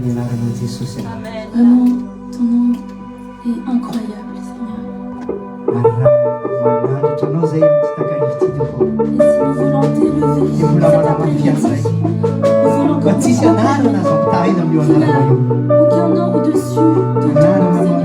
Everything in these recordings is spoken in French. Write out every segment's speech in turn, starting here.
Vraiment, ton nom est incroyable, Seigneur. Et si nous voulons t'élever cet après-midi, nous voulons que tu sois aucun nom au-dessus de ton nom, Seigneur.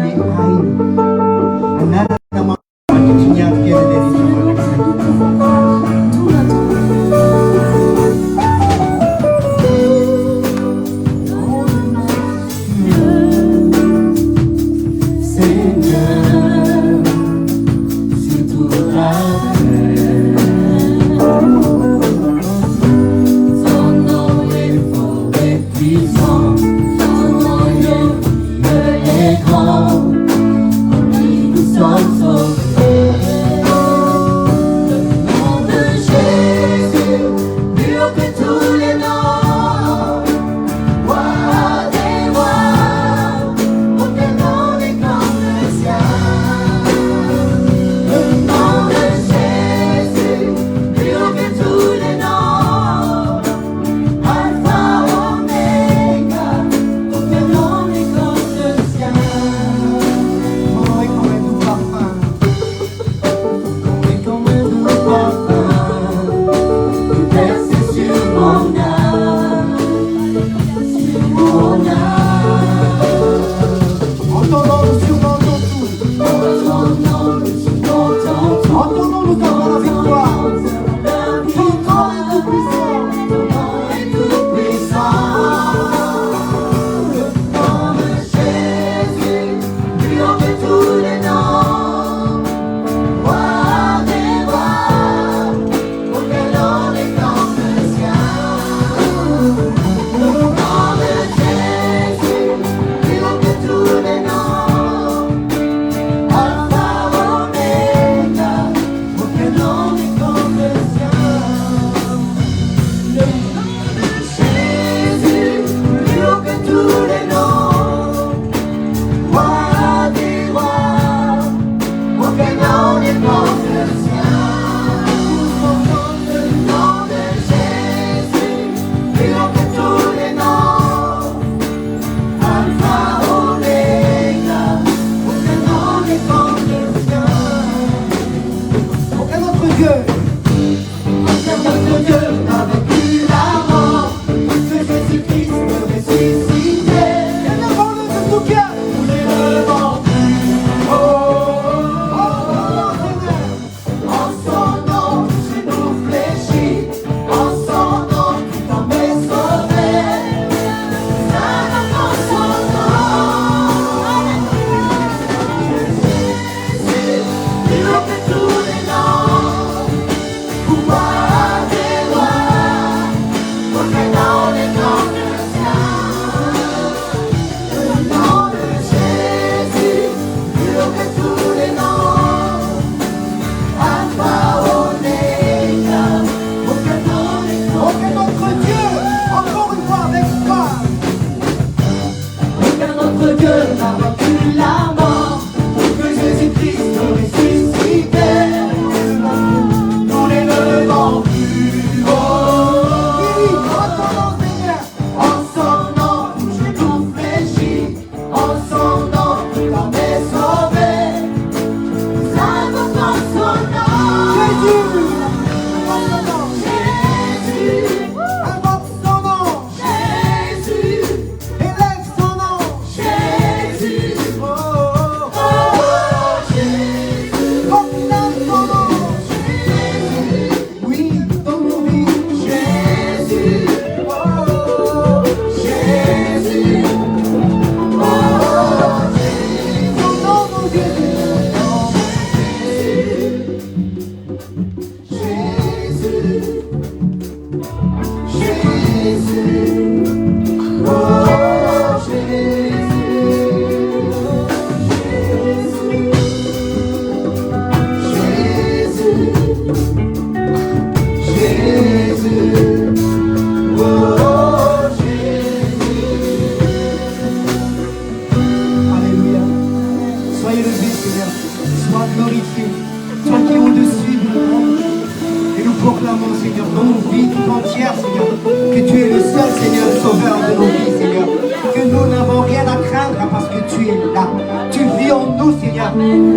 entière, Seigneur. Que tu es le seul, Seigneur, sauveur de nos vies, Seigneur. Que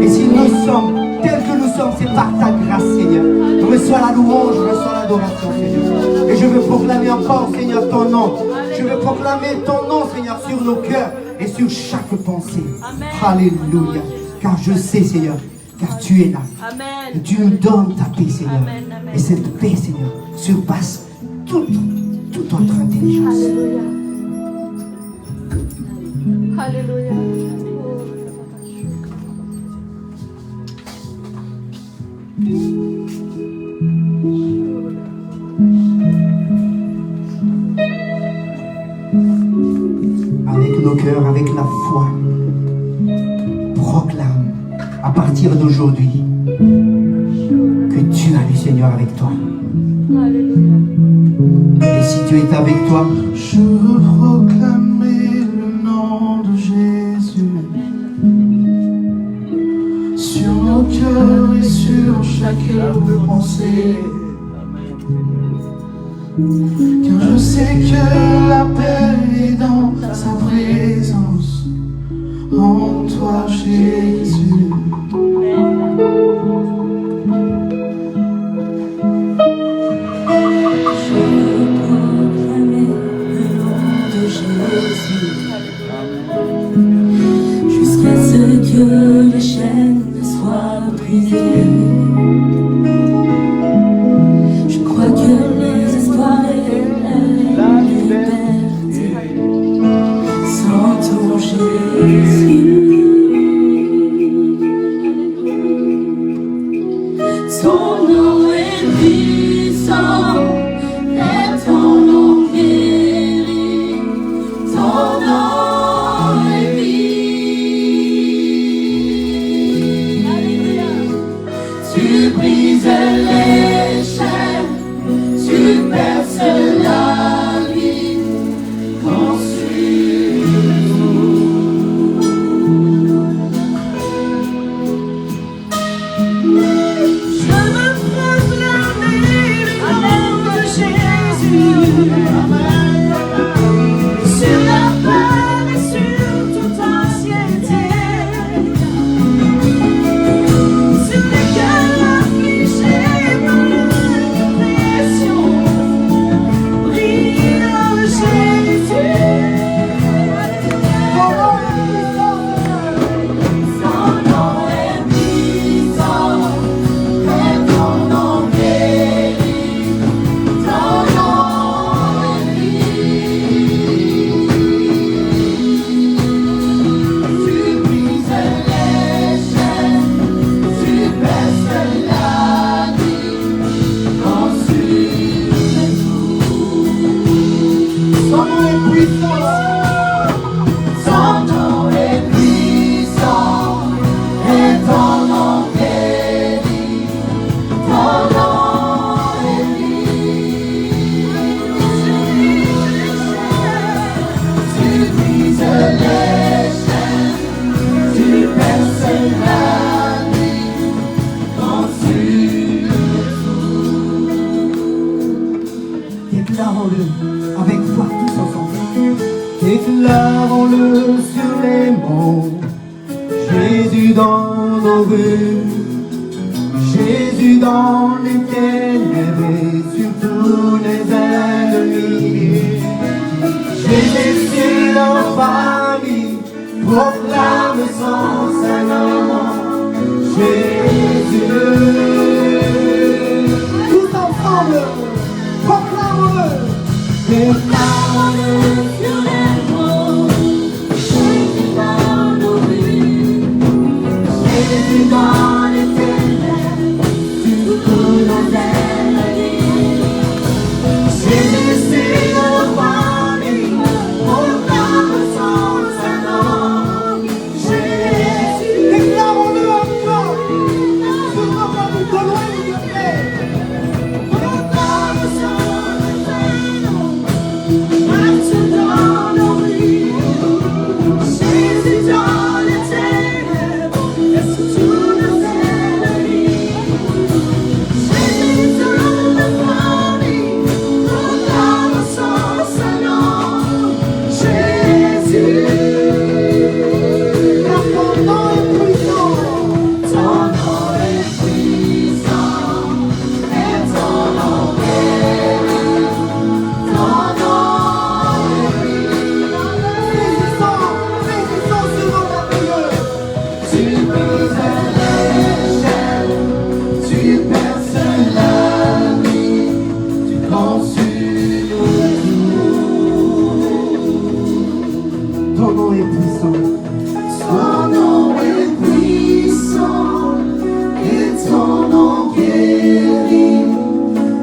Et si nous sommes tels que nous sommes, c'est par ta grâce, Seigneur. Reçois la louange, reçois l'adoration, Seigneur. Et je veux proclamer encore, Seigneur, ton nom. Je veux proclamer ton nom, Seigneur, sur nos cœurs et sur chaque pensée. Alléluia. Car je sais, Seigneur, car tu es là. Et tu nous donnes ta paix, Seigneur. Et cette paix, Seigneur, surpasse toute autre intelligence. Alléluia. Alléluia. Avec nos cœurs, avec la foi, proclame à partir d'aujourd'hui que tu as le Seigneur avec toi. Alléluia. Et si tu es avec toi, je veux proclamer le nom de Jésus sur nos cœurs et sur chaque pensée. Car je sais que la paix est dans sa présence, en toi Jésus. Jusqu'à ce que les chaînes soient brisées. Je crois que les espoirs et la liberté sont en Jésus. Son nom est puissant et ton nom guérit. Ton nom est tu brises les chaînes, tu perces la vie, consume tout. Je veux proclamer le nom de Jésus sur la peur et sur toute anxiété. Sur les cœurs affligés par la dépression, brille en Jésus. Son nom est puissant, et ton nom guérit. Ton nom est puissant. Tu brises les chaînes, tu perces la vie, consume tout. son nom est puissant. Ton nom est puissant, et ton nom guérit. Ton nom est tu brises les chaînes, tu perces la vie, consume Déclarons-le avec foi tous ensemble. Déclarons-le sur les monts. Jésus dans nos rues. Jésus dans les ténèbres et sur tous les ennemis. Jésus sur leur famille. Proclame son Saint-Nom. Jésus. Tous ensemble. Proclame-le. Déclarons-le sur les monts, Jésus dans nos rues, Jésus dans les ténèbres, sur tous nos ennemis. Jésus sur nos familles, proclame son Saint-Nom. Jésus. Déclarons-le encore. Sur nos familles de loin et de près. Proclame son Saint-Nom. Marche dans nos rues, Jésus dans les ténèbres, et sur tous nos ennemis. puissant. Ton nom est puissant et ton nom guérit.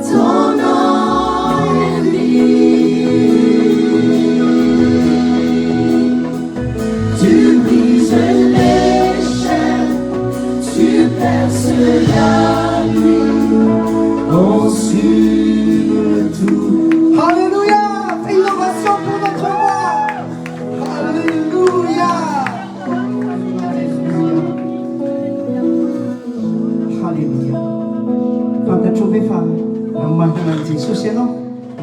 Ton nom est vie. Tu brises les chaînes, tu perces la nuit, consume tout. Alléluia. Innovation pour notre roi. Alléluia. Alléluia. Fantatrove fa manana Jesosy ianao,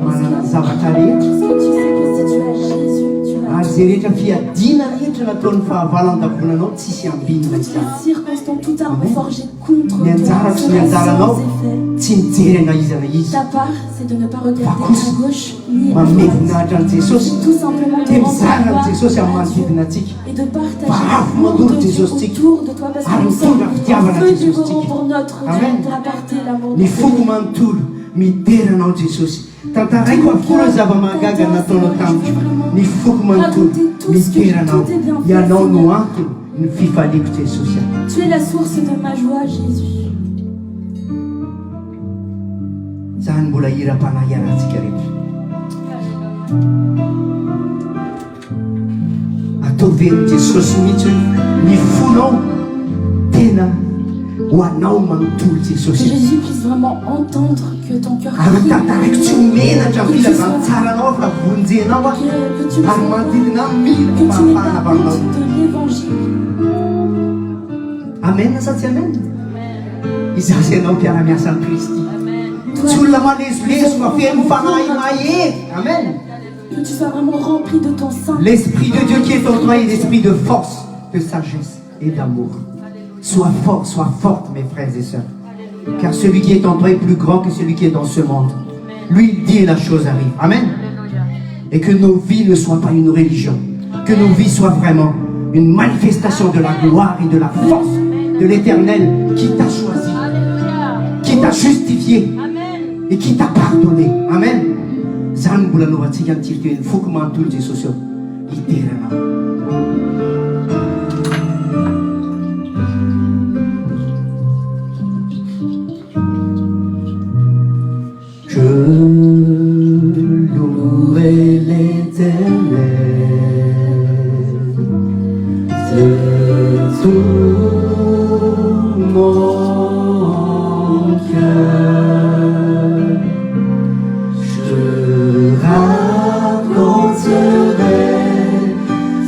manana zavatra rehetra. Est-ce que tu sais que si tu as Jésus, tu as Azy zay rehetra fiadiana rehetra nataon'ny fahavalo an-dakoronanao tsisy ambinina toutes izany. les circonstances, tout arme forgé contre Ny anjara toi sy ny sera anjaranao sans effet. tsy mijery anahizana izy. Ta part, c'est de ne pas regarder Fa kosa, à gauche ni à manome droite. voninahitra an' Jesosy, Tout simplement de dia mizara rendre an' Jesosy amin'ny gloire manodidina antsika. et de partager Bravo, l'amour Mandolo de Dieu Jesus tika. autour de toi parce que Ary nous sommes mitondra fitiavana en feu du Jesus vent tika. pour notre Amen. Dieu, pour apporter l'amour de Ny Dieu. foko manontolo miterana ao Jesosy. Tantaraiko avokoa ny zava-mahagaga nataonao tamiko. Ny foko manontolo miterana ao. Ianao no antony ny fifaliako Jesosy. Tu es la source de ma joie, Jésus. Zany mbola ira-panahy iarahantsika rehetra. Ataoveny Jesosy mihitsy hoe ny fonao tena ho anao manontolo Que Jesosy. Jésus puisse vraiment entendre que ton cœur Ary crie. tantaraiko tsy homenatra amin'ny filazantsaranao fa vonjenao Que tu ary manodidina mila que tu n'aies fahafahana pas avanao. honte de l'évangile. Amen sa tsy amen? Izazy ianao mpiara-miasa ny Kristy. Tsy Toi, olona malezolezo fa feno fanahy mahery. Amen. que tu sois vraiment rempli de ton sang. L'Esprit de Dieu qui est en toi est l'esprit de force, de sagesse et d'amour. Sois fort, sois forte, mes frères et sœurs. Car celui qui est en toi est plus grand que celui qui est dans ce monde. Lui, il dit et la chose arrive. Amen. Et que nos vies ne soient pas une religion. Que nos vies soient vraiment une manifestation de la gloire et de la force de l'Éternel qui t'a choisi, qui t'a justifié et qui t'a pardonné. Amen. Zany mbola anaovantsika an'ity hoe foko manontolo Jesosy ao iterana. Je louerai l'Éternel de tout mon cœur. Je raconterai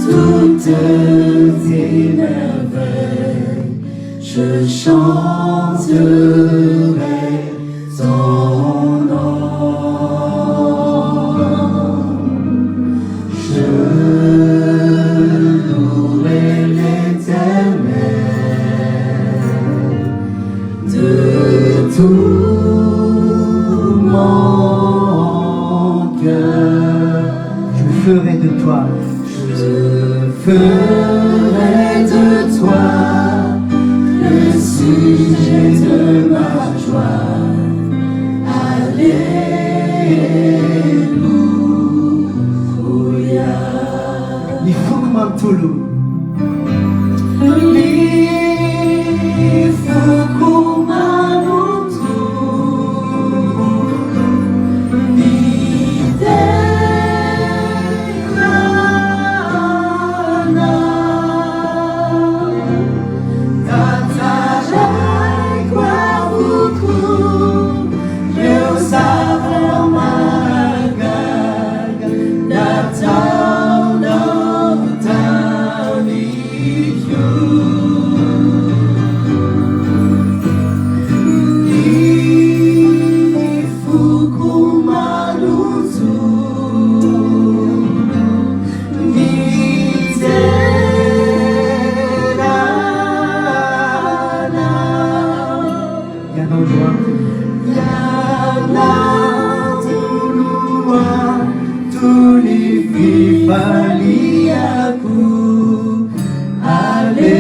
toutes tes merveilles. Je chanterai ton nom. Je louerai l'Éternel de tout mon cœur. Je ferai de toi, je ferai de toi le sujet de ma joie. Alléluia. Ni foko manontolo. Ni foko manontolo. Ni terana. Tantaraiko avokoa meu zava-mahagaga natao novo tamiko. Ny foko manontolo. Ny terana. Ianao Loa tuli fifaliaku. Alléluia.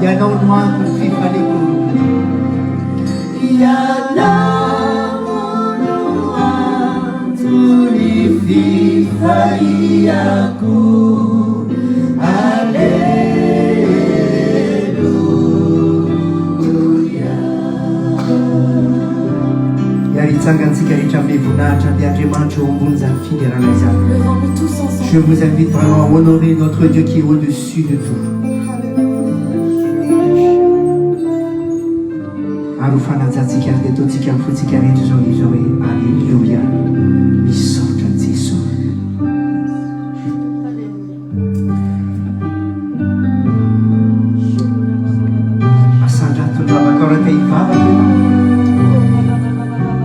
Ianao Loa tuli fifaliaku. Ianao Loa tuli fifaliaku. Levons-nous tous ensemble. Je vous invite vraiment à honorer notre Dieu qui est au-dessus de tout. Alléluia.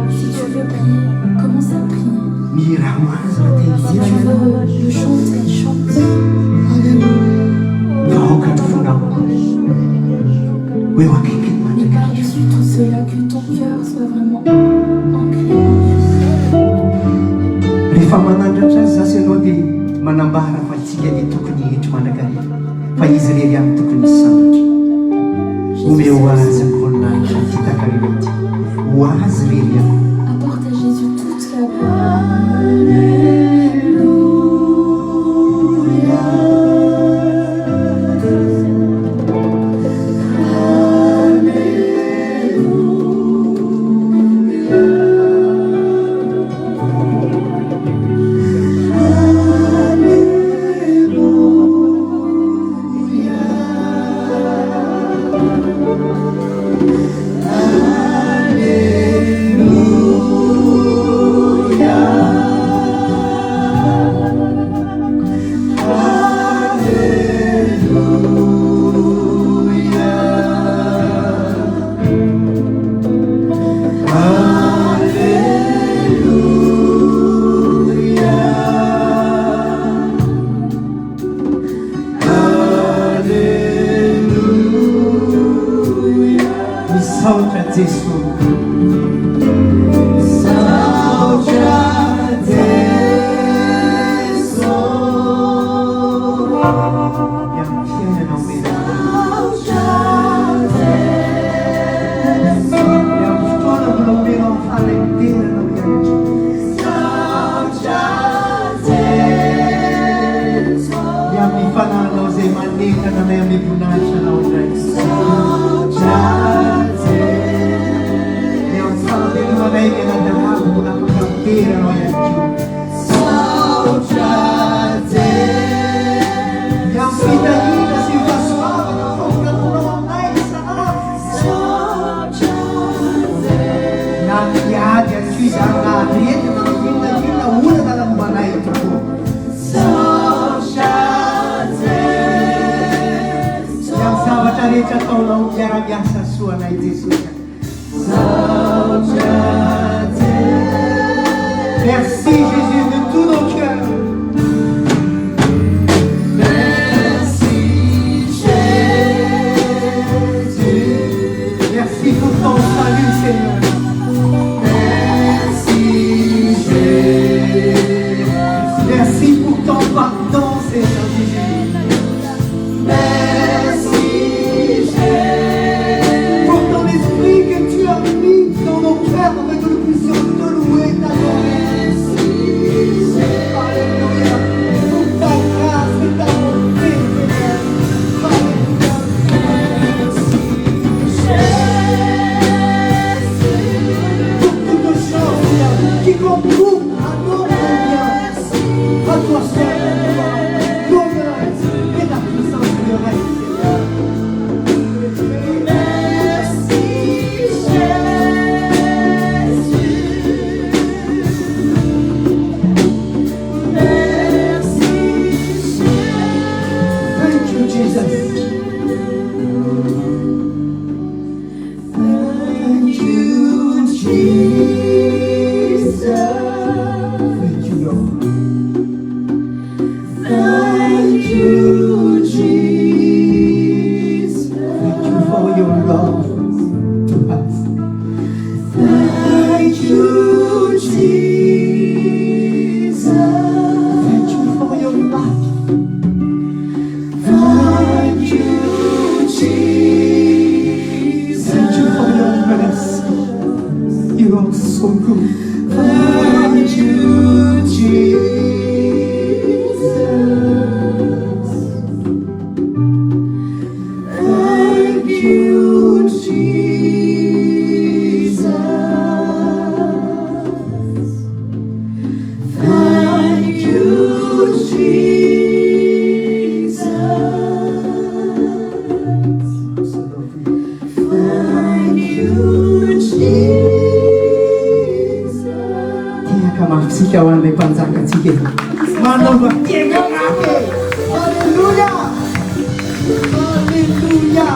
Si tu veux prier, commence à prier. Si tu veux le chanter, chante. Et par-dessus tout cela, que ton cœur soit vraiment ancré en Dieu. Rehefa manandratra zasy ianao dia manambara fa tsika dia tokony hitry mandrakariva fa izy rery ihany tokony sambatra ome ho azy amin'olonanitra ty takariva ty ho azy rery ihany. Apporte à Jésus toute la gloire. Merci Jésus de tous nos cœurs. Merci Jésus. Merci pour ton salut Seigneur. Merci Jésus. Merci pour ton pardon Seigneur Jésus. Merci Jésus. Pour ton esprit que tu as mis dans nos cœurs afin que nous puissions te louer, t'adorer. Qui concourt à notre bien, à toi seul, l'honneur et la puissance de règne. Merci Jésus. Merci Jésus. Thank you, Jesus. Thank you, Jesus. Thank you, Lord. Thank you, Jesus. Thank you for your love to us. Thank you, Jesus. Thank you for your love. Thank you, Jesus. Thank you for your mercy. You are so good. Thank you, Jesus. Kamafsika ho an'ilay mpanjakantsika. Manaova fiainan'ake. Alléluia. Alléluia.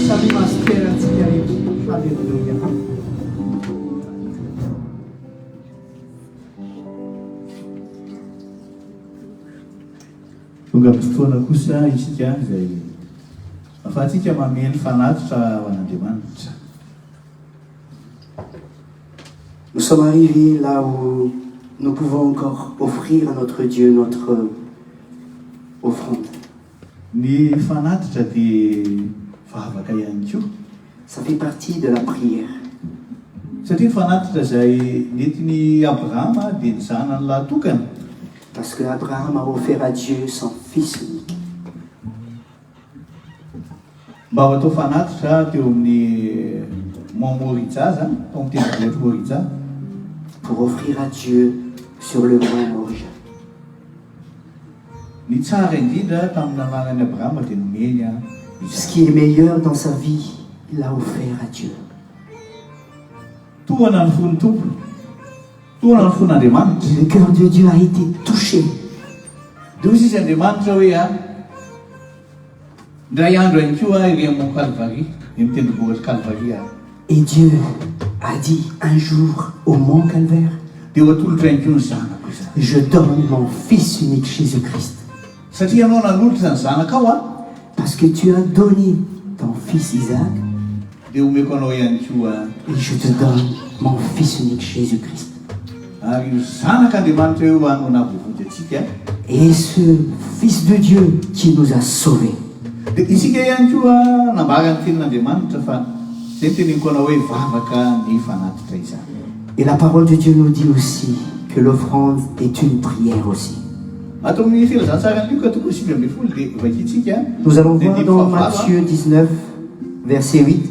Samy masiterantsika rehetra. Alléluia. Tonga amin'ny fotoana kosa isika izay ahafahantsika mameno fanatitra ho an'Andriamanitra. Nous sommes arrivés là où nous pouvons encore offrir à notre Dieu notre offrande. Ny fanatitra dia fahavaka ihany koa. Ça fait partie de la prière. Satria ny fanatitra izay nentiny Abrahama dia ny zanany lahatokana. Parce que Abraham a offert à Dieu son fils unique. Mba ho atao fanatitra teo amin'ny Mont Moriza zany, tao amin'ny tendrombohitra Moriza. Pour offrir à Dieu sur le mont Moriah. Ny tsara indrindra tamin'ny anaran'ny Abrahama dia nomeny Ce qui est meilleur dans sa vie, il l'a offert à Dieu. Tohana ny fon'ny tompo, tohana ny fon'Andriamanitra. Le cœur de Dieu a été touché. Dia hozy izy Andriamanitra hoe ndray andro ihany koa iry amin'ny Calvary, amin'ny tendrombohitra Calvary. Et Dieu a dit un jour au mont Calvaire, Dia ho atolotra ihany koa ny zanako izany. je donne mon fils unique Jésus-Christ. Satria ianao nanolotra ny zanakao Parce que tu as donné ton fils Isaac, dia omeko anao ihany koa et je te donne mon fils unique Jésus-Christ. ary io zanak'Andriamanitra eo anao navovody atsika. Et ce fils de Dieu qui nous a sauvés. Dia isika ihany koa nambara ny tenin'Andriamanitra fa zay teneniko anao hoe vavaka ny fanatitra izany. Et la parole de Dieu nous dit aussi que l'offrande est une prière aussi. Atao amin'ny filazantsara ny ka toko 5:20 dia vakitsika. Nous allons voir dans Matthieu 19, verset 8.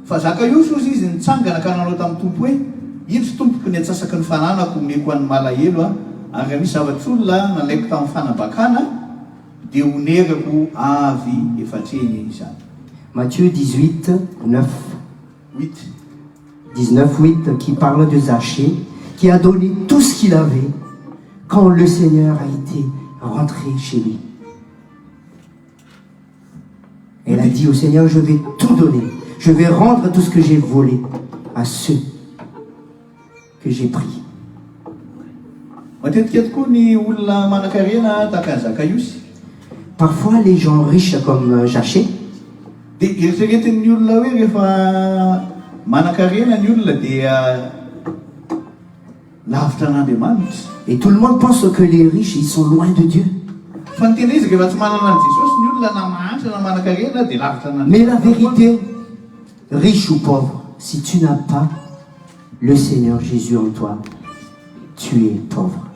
Fa zaka io sozy izy nitsangana ka nanao tamin'ny tompo hoe ino sy tompoko ny antsasaky ny fananako omeko an'ny malahelo ary misy zavatra olona nalaiko tamin'ny fanambakana dia onerako avy efatreny izany. Matthieu 18, 9. 8. 19, 8, qui parle de Zachée, qui a donné tout ce qu'il avait quand le Seigneur a été rentré chez lui. Elle a dit au Seigneur, je vais tout donner. Je vais rendre tout ce que j'ai volé à ceux que j'ai pris. Matetika tokoa ny olona manan-karena tahaka ny Zakaiosy. Parfois, les gens riches comme Zachée, Dia eritreretin'ny olona hoe rehefa manan-karena ny olona dia lavitra an'Andriamanitra. et tout le monde pense que les riches, ils sont loin de Dieu. Fa ny tena izy rehefa tsy manana an'i Jesosy ny olona na mahantra na manan-karena dia lavitra Mais la vérité, riche ou pauvre, si tu n'as pas le Seigneur Jésus en toi, tu es pauvre.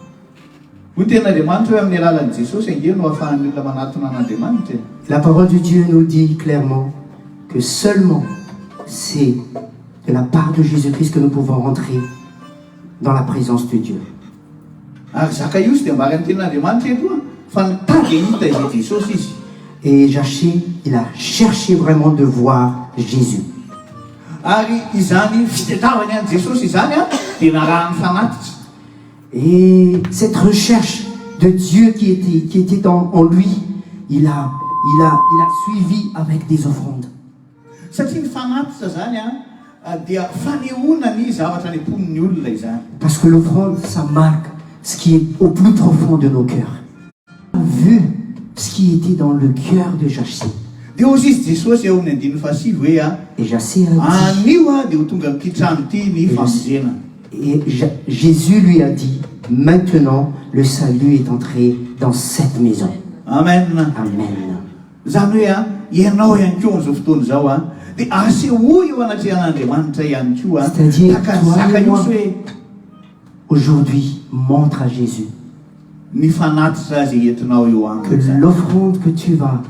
Hoy ten'Andriamanitra hoe amin'ny alalan'i Jesosy ange no ahafahan'ny olona manatona an'Andriamanitra. La parole de Dieu nous dit clairement que seulement c'est de la part de Jésus-Christ que nous pouvons rentrer dans la présence de Dieu. Ary Zakaiosy dia mbara ny ten'Andriamanitra eto fa nitady hita izy Jesosy izy. Et Zachée, il a cherché vraiment de voir Jésus. Ary izany fitadiavany an'i Jesosy izany dia narahany fanatitra. Et cette recherche de Dieu qui était en lui, il a suivi avec des offrandes. Satria ny fanatitra zany dia fanehoana ny zavatra ny amponin'ny olona izany. Parce que l'offrande, ça marque ce qui est au plus profond de nos cœurs. On a vu ce qui était dans le cœur de Zachée. Dia ozy izy Jesosy eo amin'ny 5 hoe Et Zachée a dit, anio dia ho tonga amin'ity trano ity ny famonjena. et Jésus lui a dit, maintenant le salut est entré dans cette maison. Amen. Amen. Zany hoe ianao ihany koa amin'izao fotoana izao dia asehoa eo anatrehan'Andriamanitra ihany koa C'est-à-dire, taka toi et moi, Zakaiosy hoe aujourd'hui, montre à Jésus ny fanatitra zay entinao eo que aminy zany. l'offrande que tu vas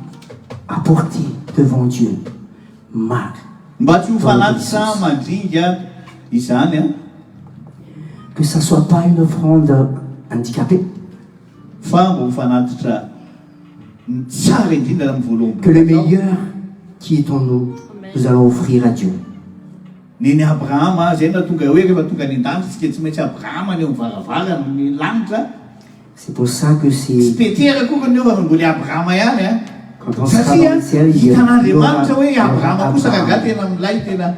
apporter devant Dieu marque. Mba tsy ho fanatitra mandringa izany Que ça ne soit pas une offrande handicapée. fa mba ho fanatitra ny tsara indrindra amin'ny voalohany. Que le meilleur qui est en nous, nous allons offrir à Dieu. neny Abrahama zay natonga hoe rehefa tonga ny an-danitra tsy maintsy Abrahama ny mivaravarana ny lanitra. C'est pour ça que Tsy c'est Petera koa ny ova mbola Abrahama ihany quand on sera dans satria le ciel, il y hitan'Andriamanitra hoe aura Abrahama kosa Abraham. raha tena milay tena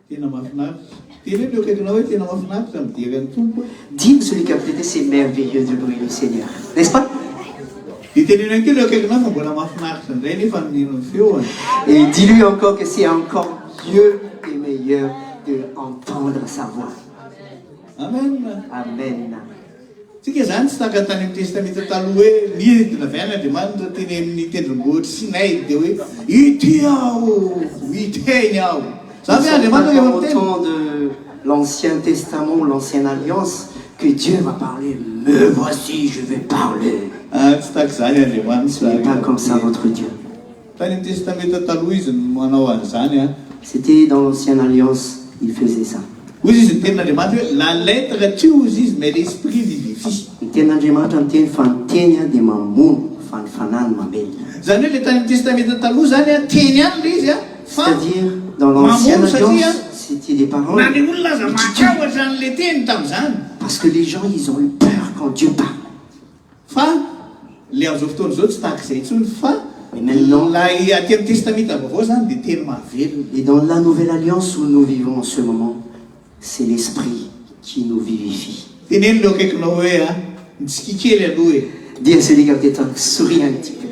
Tena mahafinaritra. Tena leo akaikinao hoe tena mahafinaritra midirany tompo. Dis à celui qui a peut-être c'est merveilleux de louer le Seigneur. N'est-ce pas? Ditenenao kely leo akaikinao fa mbola mahafinaritra indray nefa ny feoany. Et dis-lui encore que c'est encore mieux et meilleur de entendre sa voix. Amen. Amen. Tsika zany tsy taka tany amin'ny testamenta taloha hoe midina avy any Andriamanitra teny amin'ny tendrombohitra Sinaï dia hoe ity aho, iteny aho. Nous Zany sommes Andriamanitra pas rehefa comme au miteny. temps de l'Ancien Testament ou l'Ancienne Alliance que Dieu va parler. Me voici, je vais parler. Tsy taka zany Andriamanitra. Ce n'est pas comme ça votre Dieu. Tany amin'ny testamenta taloha izy no manao an'izany a. C'était dans l'Ancienne Alliance, il faisait ça. Hoy izy ny tenin'Andriamanitra hoe la lettre tio izy izy mais l'esprit vivifie. Ny tenin'Andriamanitra ny teny fanonteny dia mamono fanofanany mamelona. Zany hoe le tany amin'ny testamenta taloha zany a teny ihany le izy a fa C'est-à-dire, dans l'Ancienne mamono satria Alliance, c'était des paroles. na ny olona aza matahotra an'le teny tamin'izany. Parce que les gens, ils ont eu peur quand Dieu parle. Fa le amin'izao fotoana izao tsy tahak'izay intsony fa Mais maintenant, la aty amin'ny testamenta vaovao zany dia teny mahavelona. et dans la Nouvelle Alliance où nous vivons en ce moment, c'est l'Esprit qui nous vivifie. Teneny leo akaikinao hoe a mitsiki kely aloha e. Dis à celui qui a peut-être souri un petit peu.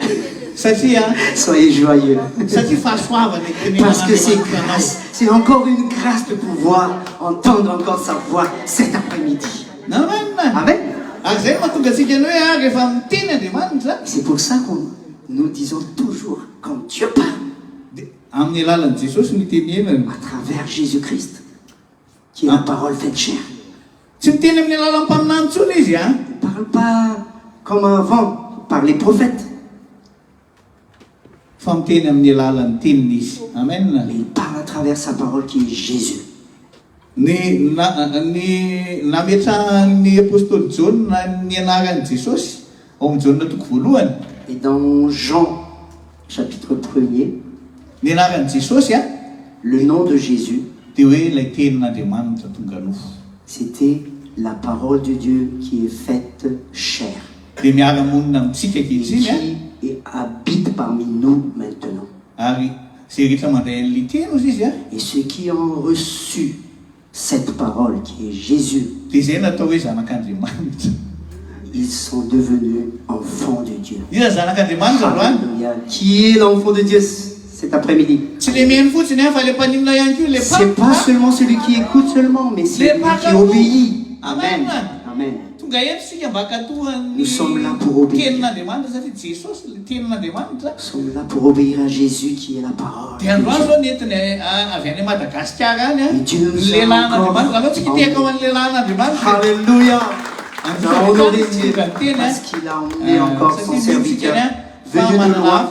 Satria Soyez joyeux. satria fahasoavana Parce que c'est tenen'Andriamanitra anao. grâce. C'est encore une grâce de pouvoir entendre encore sa voix cet après-midi. Amen. Amen. Ary zay mahatonga antsika ny hoe a rehefa miteny Andriamanitra C'est pour ça que nous disons toujours, quand Dieu parle, dia amin'ny alalan'i Jesosy no itenenany. à travers Jésus-Christ, qui est la parole faite chair. Tsy miteny amin'ny alalan'ny mpaminany intsony izy a. Il ne parle pas comme avant, par les prophètes, Fa miteny amin'ny alalan'ny teniny izy. Amen. mais il parle à travers sa parole qui est Jésus. Ny nametrahan'ny apôstôly Jaune na ny anaran'i Jesosy ao amin'ny Jaune toko voalohany. Et dans Jean, chapitre 1er, Ny anaran'i Jesosy a le nom de Jésus, dia hoe ilay tenin'Andriamanitra tonga nofo. c'était la parole de Dieu qui est faite chair, Dia miara-monina amintsika ankehitriny a. qui habite parmi nous maintenant. Ary zay rehetra mandray an'ilay teny ozy izy a. Et ceux qui ont reçu cette parole qui est Jésus, Dia izay natao hoe zanak'Andriamanitra. ils sont devenus enfants de Dieu. Iza zanak'Andriamanitra androany. Alléluia. Qui est l'enfant de Dieu cet après-midi? Tsy le miheno fotsiny a fa le mpaninona ihany koa le C'est pas seulement celui qui écoute seulement, mais c'est celui qui obéit. Amen. Amen. tonga eto sika mba hakatohan'ny Nous sommes là pour obéir. tenin'Andriamanitra satria Jesosy le tenin'Andriamanitra. Nous sommes là pour obéir à Jésus qui est la parole. Dia androany zao nentiny avy any Madagasikara any a Et Dieu nous a lehilahin'Andriamanitra. Anao tsy encore- kiteka ho an'ny lehilahin'Andriamanitra. Alléluia. Nous avons honoré Dieu Parce parce qu'il a emmené encore son serviteur venu de loin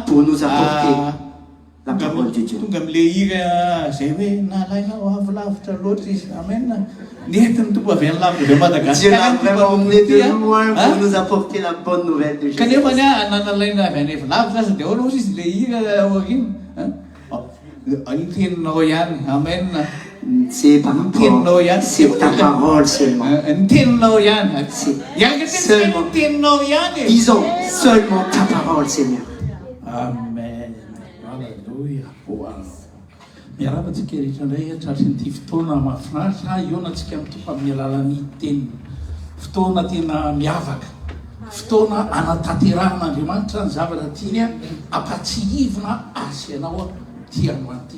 pour nous apporter la parole de Dieu. tonga am'le hira zay hoe nalainao avy lavitra loatra izy. Amen. Nentiny tompo avy any lavitra avy Dieu Madagasikara. l'a vraiment emmené de loin Hein? pour nous apporter la bonne nouvelle de Jésus. Kanefa ny nanalaina avy any efa lavitra azy dia ahoana ozy izy le hira aorina. Iny teninao ihany. Amen. C'est par rapport, c'est ta parole seulement. Ny teninao ihany. C'est Iaraka seulement, ny teninao ihany e. disons, seulement ta parole, Seigneur. Amen. Halleluja. Miaravantsika rehetra indray tratrin'ity fotoana mahafinaritra ionatsika mitompo amin'ny alalan'ny teniny. Fotoana tena miavaka. Fotoana anatanteran'Andriamanitra ny zavatra tiany ampatsihivina azy ianao ty androany ty.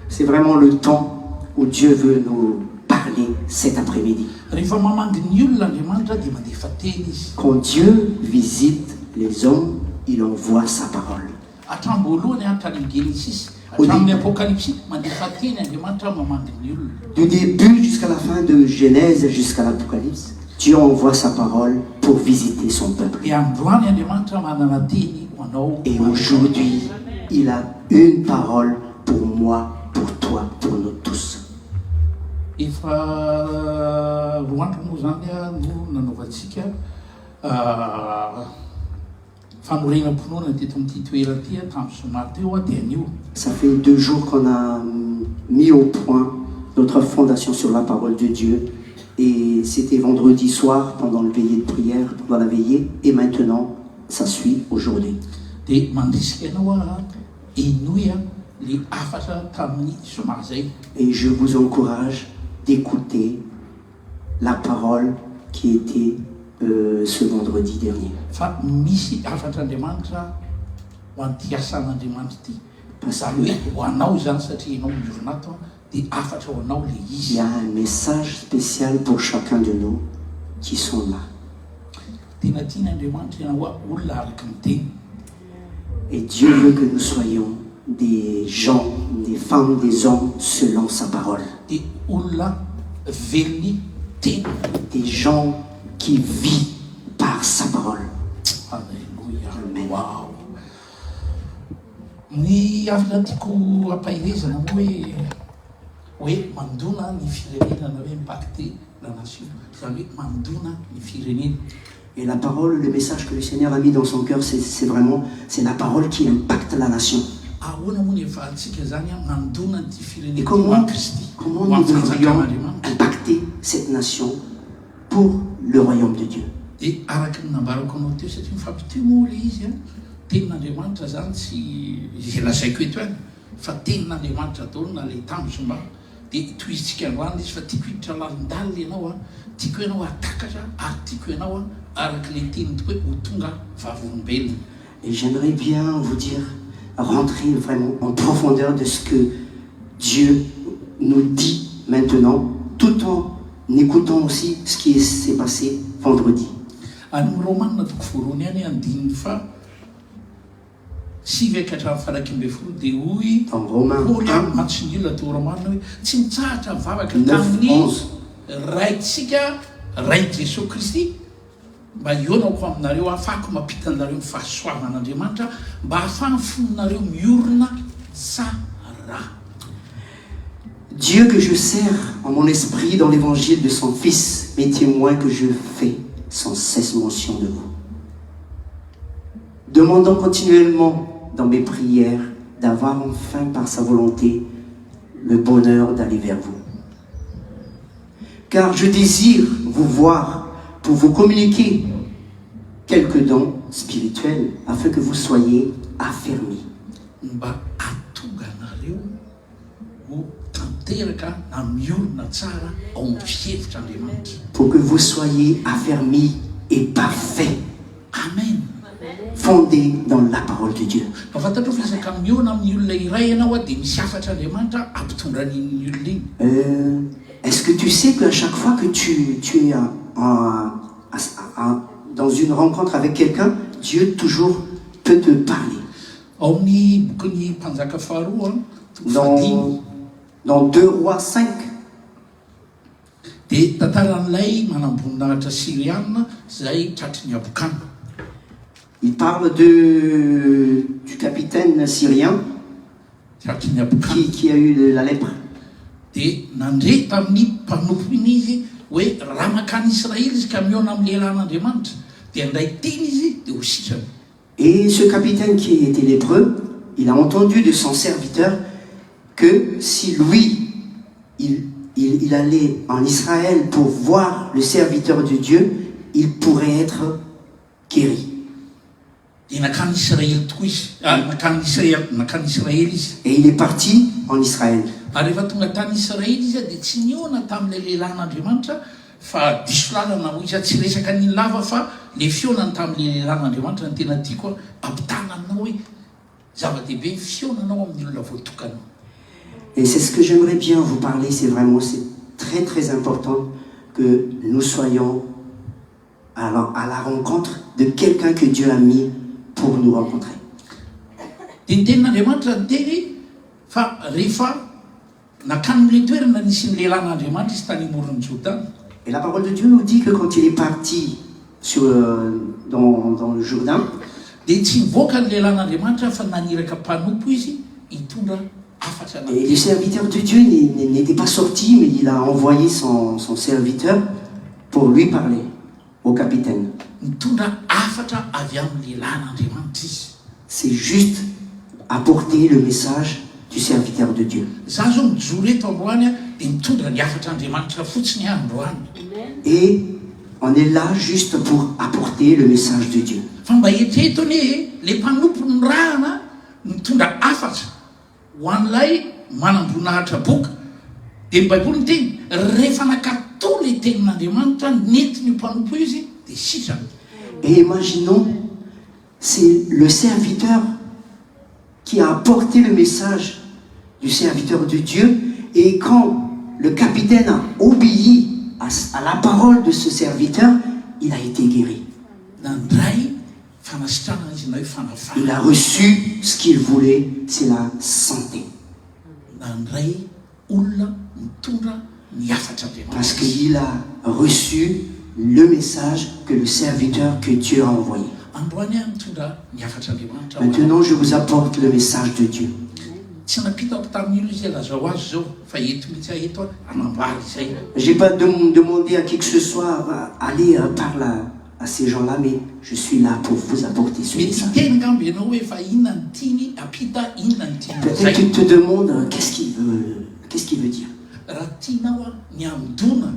C'est vraiment le temps où Dieu veut nous parler cet après-midi. Rehefa mamangy ny olona Andriamanitra dia mandefa teny izy. Quand Dieu visite les hommes, il envoie sa parole. Hatramin'ny voalohany hatramin'ny Genesis, hatramin'ny Apocalypse, mandefa teny Andriamanitra mamangy ny olona. Du début jusqu'à la fin de Genèse jusqu'à l'Apocalypse, Dieu envoie sa parole pour visiter son peuple. Dia androany Andriamanitra manana teny ho anao. Et aujourd'hui, il a une parole pour moi, pour toi, pour nous tous. Efa roandro moa zany no nanaovantsika fanorenam-ponoana teto amin'ity toerana ty tamin'ny somary teo dia anio. Ça fait 2 jours qu'on a mis au point notre fondation sur la parole de Dieu. Et c'était vendredi soir pendant le veillée de prière, pendant la veillée. Et maintenant, ça suit aujourd'hui. Dia mandrisika ianao inoy le afatra tamin'ny zoma zay. Et je vous encourage d'écouter la parole qui était ce vendredi dernier. Fa misy afatr'Andriamanitra ho an'ity asan'Andriamanitra ity. Zany hoe ho anao zany satria ianao miovonato dia afatra ho anao le Il izy. y a un message spécial pour chacun de nous qui sont là. Tena tian'Andriamanitra ianao hoa olona araka ny teny. Et Dieu veut que nous soyons des gens, des femmes, des hommes selon sa parole. Dia olona velony tena. Des gens qui vivent par sa parole. Alléluia. Amen. Wow. Ny afatra tiako ampahirezana hoe mandona ny firenena hoe impacter la nation. Zany hoe mandona ny firenena. Et la parole, le message que le Seigneur a mis dans son cœur, c'est la parole qui impacte la nation. Ahoana moa ny efahantsika zany a mandona ny Et firenena comment ho Kristy. nous Ho devrions fanjakan'Andriamanitra. impacter cette nation pour le royaume de Dieu. Dia araka ny nambarako anao teo satria mifampiteo moa le izy a tenin'Andriamanitra zany tsy izay lazaiko eto any fa tenin'Andriamanitra daholo na le tambotry mba dia toizitsika androany izy fa tiako hiditra lalindalina ianao a tiako ianao atakatra ary tiako ianao a araka le teniny tokoe ho tonga vavolombelona. Et j'aimerais bien vous dire, rentrer vraiment en profondeur de ce que Dieu nous dit maintenant, tout en écoutant aussi ce qui s'est passé vendredi. Any Romanina toko voalohany any andininy fa sivy hatramin'ny faraky amby folo dia hoy Dans Romains Paoly 1, matsiny ilo atao Romanina hoe tsy mitsahatra mivavaka 9, tamin'ny 11. raitsika rain'i Jesosy Kristy mba ionako aminareo ahafahako mampita anareo ny fahasoavan'Andriamanitra mba ahafahany fononareo miorina tsara. Dieu que je sers en mon esprit dans l'évangile de son Fils m'est témoin que je fais sans cesse mention de vous, demandant continuellement dans mes prières d'avoir enfin par sa volonté le bonheur d'aller vers vous. Car je désire vous voir pour vous communiquer quelques dons spirituels afin que vous soyez affermis. Mba atonga anareo ho tanteraka na miorina tsara ao amin'ny fihevitr'Andriamanitra. Pour que vous soyez affermis et parfaits, Amen. fondés dans la parole de Dieu. Mafantatro fa isaka miorina amin'ny olona iray ianao a dia misy afatr'Andriamanitra ampitondra n'iny olona iny. Est-ce que tu sais qu'à chaque fois que tu es dans une rencontre avec quelqu'un, Dieu toujours peut te parler. Ao amin'ny bokin'ny mpanjaka faharoa toko fahadimy Dans 2 Rois 5, dia tantaran'ilay manamboninahitra Syriana izay tratry ny abokana. il parle du capitaine syrien Tratry ny abokana qui a eu la lèpre. dia nandre tamin'ny mpanompo iny izy hoe raha makany Israely izy ka miona amin'ny lehilahin'Andriamanitra dia andray teny izy dia ho sitrany. Et ce capitaine qui était lépreux, il a entendu de son serviteur que si lui, il allait en Israël pour voir le serviteur de Dieu, il pourrait être guéri. Dia nakany Israely tokoa izy nakany Israely izy. Et il est parti en Israël. Ary rehefa tonga tany Israely izy dia tsy niona tamin'ilay lehilahin'Andriamanitra fa diso lalana ho izy tsy resaka ny lava fa le fionany tamin'ilay lehilahin'Andriamanitra ny tena tiako ampitana aminao hoe zava-dehibe fionanao amin'ny olona voatokana. Et c'est ce que j'aimerais bien vous parler, c'est très très important que nous soyons à la rencontre de quelqu'un que Dieu a mis pour nous rencontrer. Dia ny tenin'Andriamanitra ny teny fa rehefa nakany le toerana nisy ny lehilahin'Andriamanitra izy tany amoron'ny Jordana. Et la parole de Dieu nous dit que quand il est parti dans le Jourdain, Dia tsy nivoaka ny lehilahin'Andriamanitra fa naniraka mpanompo izy hitondra afatra et le anaty. serviteur de Dieu n'était pas sorti, mais il a envoyé son serviteur pour lui parler au capitaine. Mitondra afatra avy amin'ny lehilahin'Andriamanitra izy. C'est juste apporter le message du serviteur de Dieu. Za zao mijoro eto androany a dia mitondra ny afatr'Andriamanitra fotsiny androany. Et on est là juste pour apporter le message de Dieu. Fa mba eritreretony hoe le mpanompo ny rahana mitondra afatra ho an'ilay manam-boninahitra boka dia ny baiboly ny teny rehefa nakatò le tenin'Andriamanitra nentiny mpanompo izy dia sisa. Et imaginons, c'est le serviteur qui a apporté le message du serviteur de Dieu, et quand le capitaine a obéi à la parole de ce serviteur, il a été guéri. Nandray fanasitrana izy na hoe fanafana. Il a reçu ce qu'il voulait, c'est la santé. Nandray olona mitondra ny afatra Parce Andriamanitra. qu'il a reçu le message que le serviteur que Dieu a envoyé. Androany a mitondra ny afatra Andriamanitra. Maintenant, je vous apporte le message de Dieu. Tsy napitako tamin'ilo izy lazao azy zao fa eto mihitsy eto anambary izay. Je n'ai pas demandé à qui que ce soit, aller à ces gens-là, mais je suis là pour vous apporter ce Mety message. teny ngambo ianao hoe fa inona ny tiany apita inona ny tiany Peut-être zay. que tu te demandes qu'est-ce qu'il veut dire. Raha tianao a ny amdona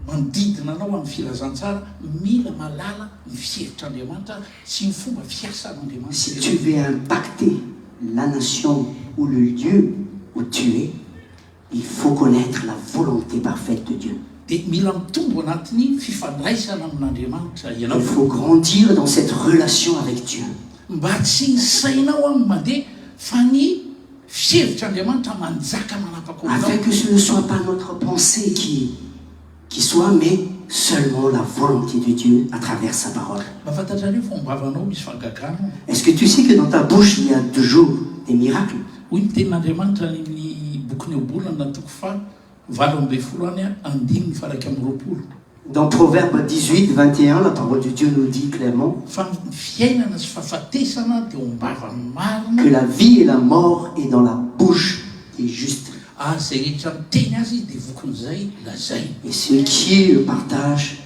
manodidina anao amin'ny filazantsara mila malala ny fihevitr'Andriamanitra sy ny fomba Si fiasan'Andriamanitra. tu veux impacter la nation ou le lieu où tu es, il faut connaître la volonté parfaite de Dieu. Dia mila mitombo anatin'ny fifandraisana amin'Andriamanitra ianao. Il faut grandir dans cette relation avec Dieu. Mba tsy ny sainao amin'ny mandeha fa ny fihevitr'Andriamanitra manjaka manapaka Afin aminao. que ce ne soit pas notre pensée qui soit, mais seulement la volonté de Dieu à travers sa parole. Mba fantatrareo fombavanao misy fangagana. Est-ce que tu sais que dans ta bouche, il y a toujours des miracles? Hoy ny tenin'Andriamanitra ny amin'ny boky ny obolana natoko fa 20 any andininy faraky amin'ny roapolo. Dans Proverbe 18, 21, la parole de Dieu nous dit clairement Fa ny fiainana sy fahafatesana dia ombava que marina. la vie et la mort est dans la bouche des justes. Zay rehetra miteny azy dia vokon'izay lazay. Et ceux qui le partagent,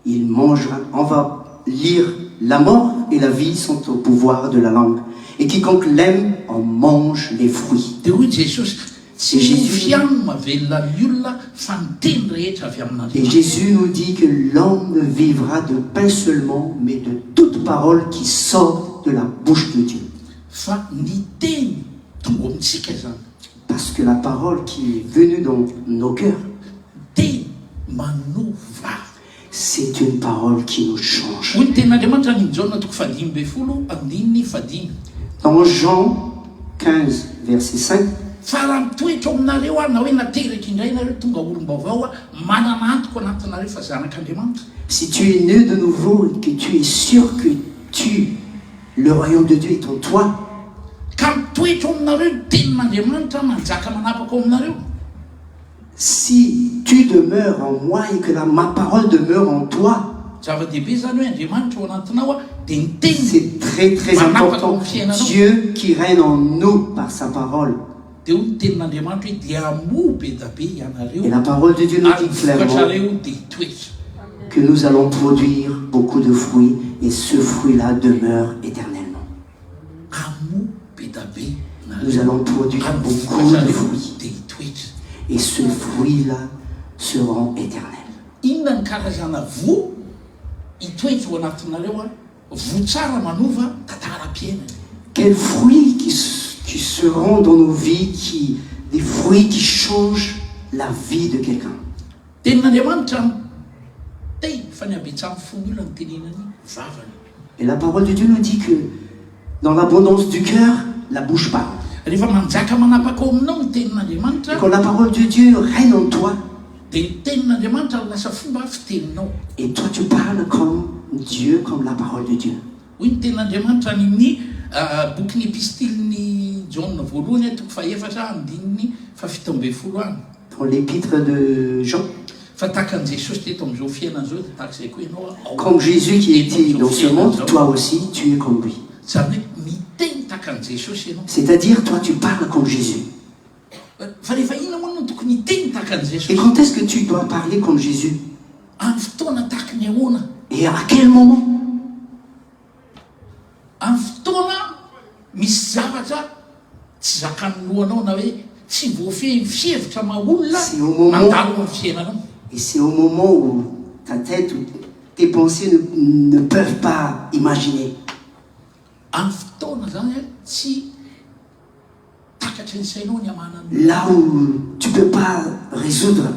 ils mangera. On va lire: la mort et la vie sont au pouvoir de la langue. Et quiconque l'aime en mange les fruits. Dia hoy Jesosy tsy Jésus- fianina mavelona ny olona fa ny teny rehetra avy Et amin'Andriamanitra. Jésus nous dit que l'homme ne vivra de pain seulement, mais de toute parole qui sort de la bouche de Dieu. Fa ny teny tonga amintsika zany. Parce que la parole qui est venue dans nos cœurs, Teny manova. c'est une parole qui nous change. Hoy ny tenin'Andriamanitra ny Jaona toko 5:15. Dans Jean 15, verset 5, Fa raha mitoetra aminareo aho na hoe nateraka indray nareo tonga olom-baovao a manana antoko anatinareo fa zanak'Andriamanitra. si tu es né de nouveau et que tu es sûr que le royaume de Dieu est en toi, Ka mitoetra aminareo ny tenin'Andriamanitra manjaka manapaka ao aminareo. si tu demeures en moi et que ma parole demeure en toi, Zava-dehibe zany hoe Andriamanitra ao anatinao a dia ny teny c'est très très important. Dieu qui règne en nous par sa parole. dia hoy ny tenin'Andriamanitra hoe dia amoa be da be ianareo Et la parole de Dieu nous ary dit clairement vokatrareo dia hitoetra. que nous allons produire beaucoup de fruits et ce fruit-là demeure éternellement. Amoa be da be Nous allons produire ary beaucoup de vokatrareo fruits dia hitoetra. et ce fruit-là seront éternels. Inona ny karazana vo hitoetra ao anatinareo a vo tsara manova tantara-piainana. Quels fruits qui seront dans nos vies, des fruits qui changent la vie de quelqu'un. Tenin'Andriamanitra teny fa ny abetsahany fony olona ny tenenany vavany. Et la parole de Dieu nous dit que dans l'abondance du cœur, la bouche parle. Rehefa manjaka manapaka ao aminao ny Et tenin'Andriamanitra quand la parole de Dieu règne en toi, dia ny tenin'Andriamanitra lasa fomba fiteninao. et toi tu parles comme Dieu, comme la parole de Dieu. Hoy ny tenin'Andriamanitra ny boky ny epistiliny Jaona voalohany toko 4:7 any. Dans l'épître de Jean, Fa takan'i Jesosy teto amin'izao fiainana zao dia tahaka izay koa ianao a. comme Jésus qui était dans ce monde, toi aussi tu es comme lui. Zany hoe miteny takan'i Jesosy ianao. C'est-à-dire, toi tu parles comme Jésus. Fa rehefa inona moa no tokony hiteny takan'i Et Jesosy? quand est-ce que tu dois parler comme Jésus? Amin'ny fotoana tahaka ny ahoana? Et à quel moment? Amin'ny fotoana misy zavatra tsy zakan'ny lohanao na hoe tsy fihevitra maolona C'est au moment- mandalo amin'ny fiainanao. Et c'est au moment où ta tête ou tes pensées ne peuvent pas imaginer. Amin'ny fotoana zany a tsy takatra ny sainao ny amana ny là où tu ne peux pas résoudre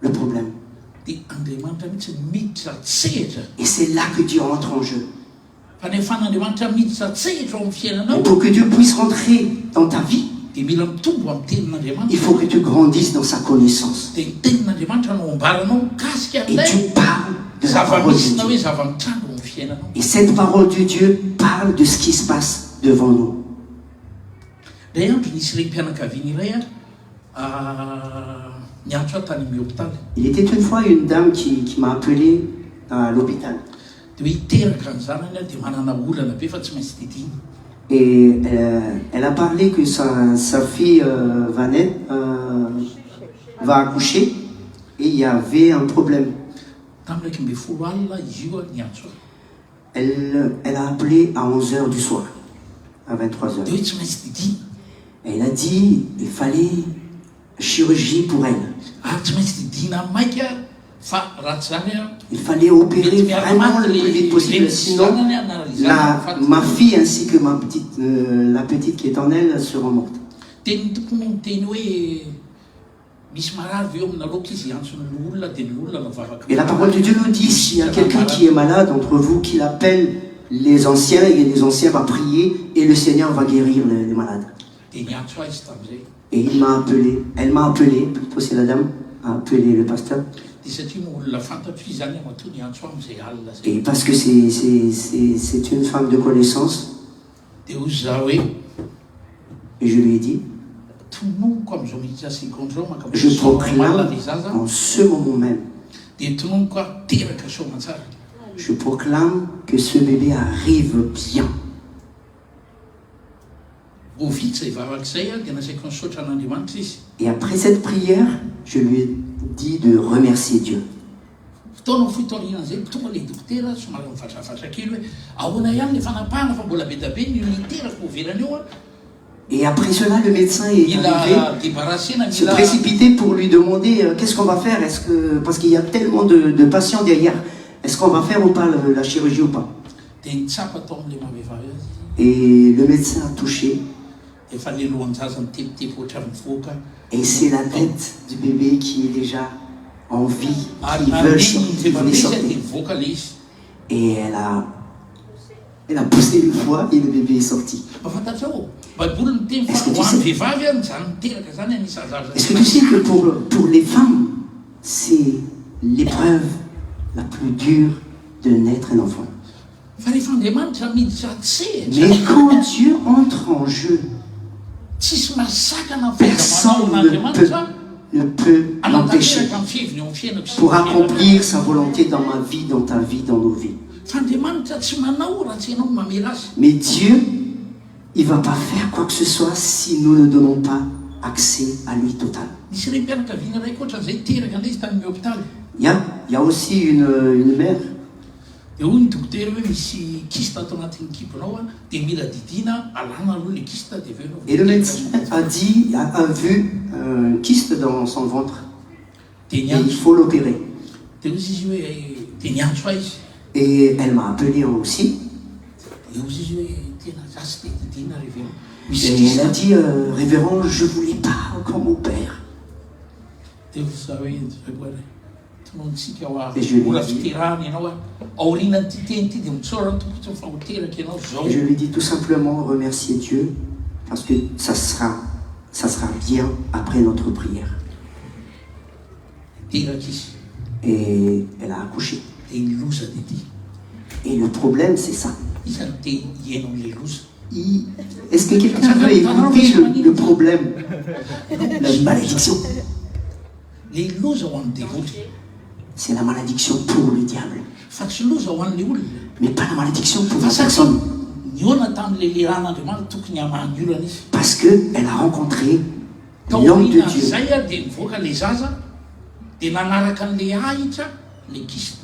le problème. dia Andriamanitra mihitsy miditra tsehatra. Et c'est là que Dieu entre en jeu. Fa nefa n'Andriamanitra miditra tsehatra ao amin'ny Et fiainanao pour que Dieu puisse rentrer dans ta vie, dia mila mitombo amin'ny il tenin'Andriamanitra. faut que tu grandisses dans sa connaissance. Dia ny tenin'Andriamanitra no ambaranao mikasika Et tu amin'ilay parles de la parole zava-misy de na hoe Dieu. zava-mitrango amin'ny fiainanao. Et cette parole de Dieu parle de ce qui se passe devant nous. Ray andro nisy renim-pianakaviana iray niantso aho tany amin'ny hôpitaly. Il était une fois une dame qui m'a appelé à l'hôpital. Dia hoe hiteraka ny zanany dia manana olana be fa tsy maintsy didina. Et elle a parlé que sa fille Vanette va accoucher et il y avait un problème. Tamin'ny 12 alina io niantso aho. Elle a appelé à 11h du soir, à 23h. Dia hoe tsy maintsy didina. Elle a dit qu'il fallait chirurgie pour elle. Tsy maintsy didina maika fa raha tsy zany Il fallait opérer vraiment le plus vite possible. Sinon, ma fille ainsi que la petite qui est en elle seront mortes. Teny tompony miteny hoe misy marary eo amina loka izy antsony olona dia ny olona mivavaka. Et la parole de Dieu nous dit, s'il y a quelqu'un qui est malade entre vous, qu'il appelle les anciens, et les anciens vont prier, et le Seigneur va guérir les malades. Dia niantso aho izy tamin'izay. Et elle m'a appelé, plutôt c'est la dame, a appelé le pasteur. Dia satria mo olona fantatro izy zany mato niantso amin'izay alina zay. Et parce que c'est une femme de connaissance, Dia hozy zaho hoe et je lui ai dit, tononoko amin'izao mihitsy asikondro zao je proclame makamalina le zaza. en ce moment même, Dia tononoko aho teraka soamantsara. je proclame que ce bébé arrive bien. Vao vita izay vavak'izay dia nasaiko nisaotra an'Andriamanitra izy. Et après cette prière, je lui ai dit de remercier Dieu. Fotoana fitorinan'izay tonga le dokotera somary mifatrafatra kely hoe ahoana ihany le fanapahana fa mbola be da be ny niterako overany eo a. Et après cela, le médecin est arrivé, mila débarrassena se mila précipiter pour lui demander qu'est-ce qu'on va faire, parce qu'il y a tellement de patients derrière, est-ce qu'on va faire ou pas la chirurgie ou pas? dia nitsapa tao amin'ilay mavevavy azy. Et le médecin a touché, Dia efa le lohan'ny zaza mitepitepo ohatra mivoaka. et c'est la tête du bébé qui est déjà en vie, Ary qui veut zay voulait mandeha sortir. dia mivoaka le izy. Et elle a poussé une fois et le bébé est sorti. Mahafantatra ao baiboly miteny Est-ce fa que tu ho sais- an'ny vehivavy any zany miteraka zany anisy zaza. Est-ce que tu sais que pour les femmes, c'est l'épreuve la plus dure de naître un enfant? Fa rehefa Andriamanitra miditra tsehatra Mais quand Dieu entre en jeu, tsisy masakana ny personne fahaiza-manao ne peut l'empêcher anatanteraka ny fieviny eo amin'ny fiainako sy pour ny fiainana. accomplir sa volonté dans ma vie, dans ta vie, dans nos vies. Fa Andriamanitra tsy manao raha tsy ianao mamela azy. Mais Dieu, il ne va pas faire quoi que ce soit si nous ne donnons pas accès à lui total. Nisy renim-pianakaviana raiky ohatran'izay teraka an'ilay izy tamin'ny hôpitaly. Il y a aussi une mère Dia hoy ny dokotera hoe misy kista ato anatin'ny kibonao a dia mila didina alana aloha le kista dia aveo et le médecin a vu un kyste dans son ventre dia et il niantso faut l'opérer. dia hozy izy hoe dia niantso ahy izy. Et elle m'a appelé aussi Dia hozy izy hoe tena zasy dia didina reveo et misy elle kista. a dit révérend, je ne voulais pas comme mon père. Dia hozy za hoe zavoara tonontsika ho Et je lui ora dis- fiterahana ianao a aorianany ty teny ty dia mitsorana tompotsy fa ho teraka ianao zao. Et je lui dis tout simplement remercier Dieu parce que ça sera bien après notre prière. Teraka izy Et elle a accouché. dia ny loza dia ty. Et le problème, c'est ça. Isany teny ihaino n'ilay loza. Est-ce que quelqu'un veut écouter le problème? La malédiction. Le loza ho an'ny dévoly C'est la malédiction pour le diable. fa tsy loza ho an'le olona. Mais pas la malédiction pour Fa la satria personne. niona tamin'le leran'Andriamanitra tokony hamany olana izy. Parce qu'elle a rencontré l'homme de Dieu. Taorian'izay a dia nivoaka le zaza dia nanaraka an'le ahitra le kista.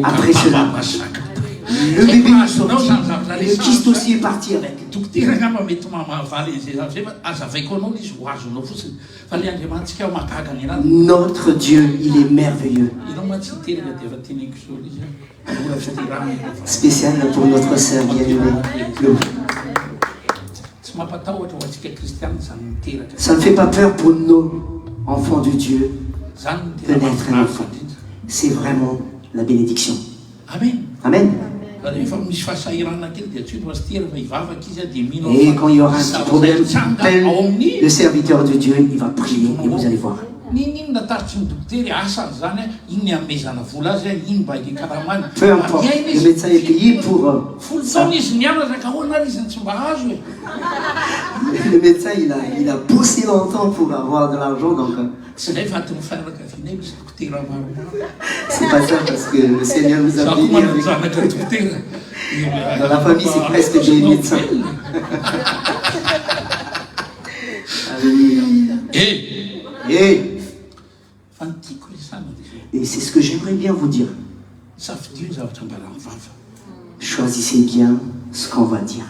Après cela, Masaka. le bébé est sorti et le kyste aussi est parti avec. Dokotera ngamba mety mamavaly izay zavatra fa azavaiko anao izy ho azonao fotsiny fa le Andriamanitsika mahagaga ny anany. Notre Dieu, il est merveilleux. Ianao ma tsy teraka dia efa teneniko zao izy a ora fiterahana Spécial pour notre sœur bien-aimée. Chloé. tsy mampatahotra ho antsika kristiana zany miteraka Ça ne fait pas peur pour nos enfants de Dieu zany de no tena naître un enfant. mahafinaritra indrindra. C'est vraiment la bénédiction. Amen. Amen. Rehefa misy fahasahirana kely dia tsy ho tera fa hivavaka izy a dia mino Et quand il y aura un petit problème, appelle le serviteur de Dieu, il va prier et vous allez voir. N'inona tarotsy ny dokotera asany zany a iny amezana vola azy a iny mba hikaramany Peu importe, le médecin est payé pour... folo taona izy nianatra ahoana ary izy ny tsy mba azo e Le médecin, il a bossé longtemps pour avoir de l'argent, donc tsy nefa atiny fianakaviana misy dokotera maromaro c'est pas ça parce que le Seigneur nous a zako bénis avec... mananjanaka dokotera Dans la famille, c'est presque des médecins. Alléluia. Et fa ny tiako resana dia c'est ce que j'aimerais bien vous dire. safidio ny zavatra mbara mivava Choisissez bien ce qu'on va dire.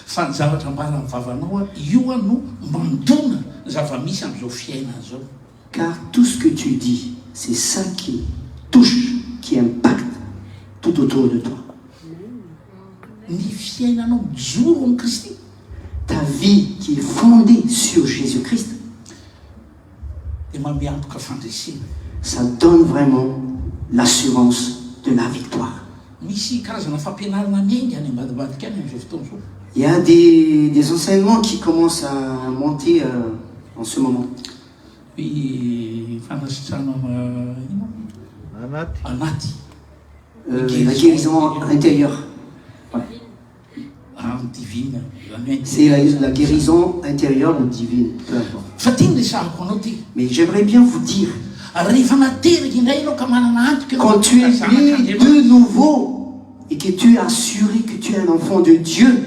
fa ny zavatra mbara mivavanao a io a no mandona zava-misy am'izao fiainana zao. Car tout ce que tu dis, c'est ça qui touche, qui impacte tout autour de toi. Ny fiainanao mijoro amin'ny Kristy Ta vie qui est fondée sur Jésus-Christ, dia mamiantoka fandresena. ça donne vraiment l'assurance de la victoire. Misy karazana fampianarana miainga any ambadibadika any am'izao fotoana zao. Il y a des enseignements qui commencent à monter en ce moment. Hoe fanasitrana ino anaty La guérison intérieure. divine zany hoe C'est la guérison intérieure ou divine, peu importe. fa tia ny resahako anao ty Mais j'aimerais bien vous dire, rehefa nateraka indray ianao ka manana antoka quand tu es né de nouveau et que tu es assuré que tu es un enfant de Dieu,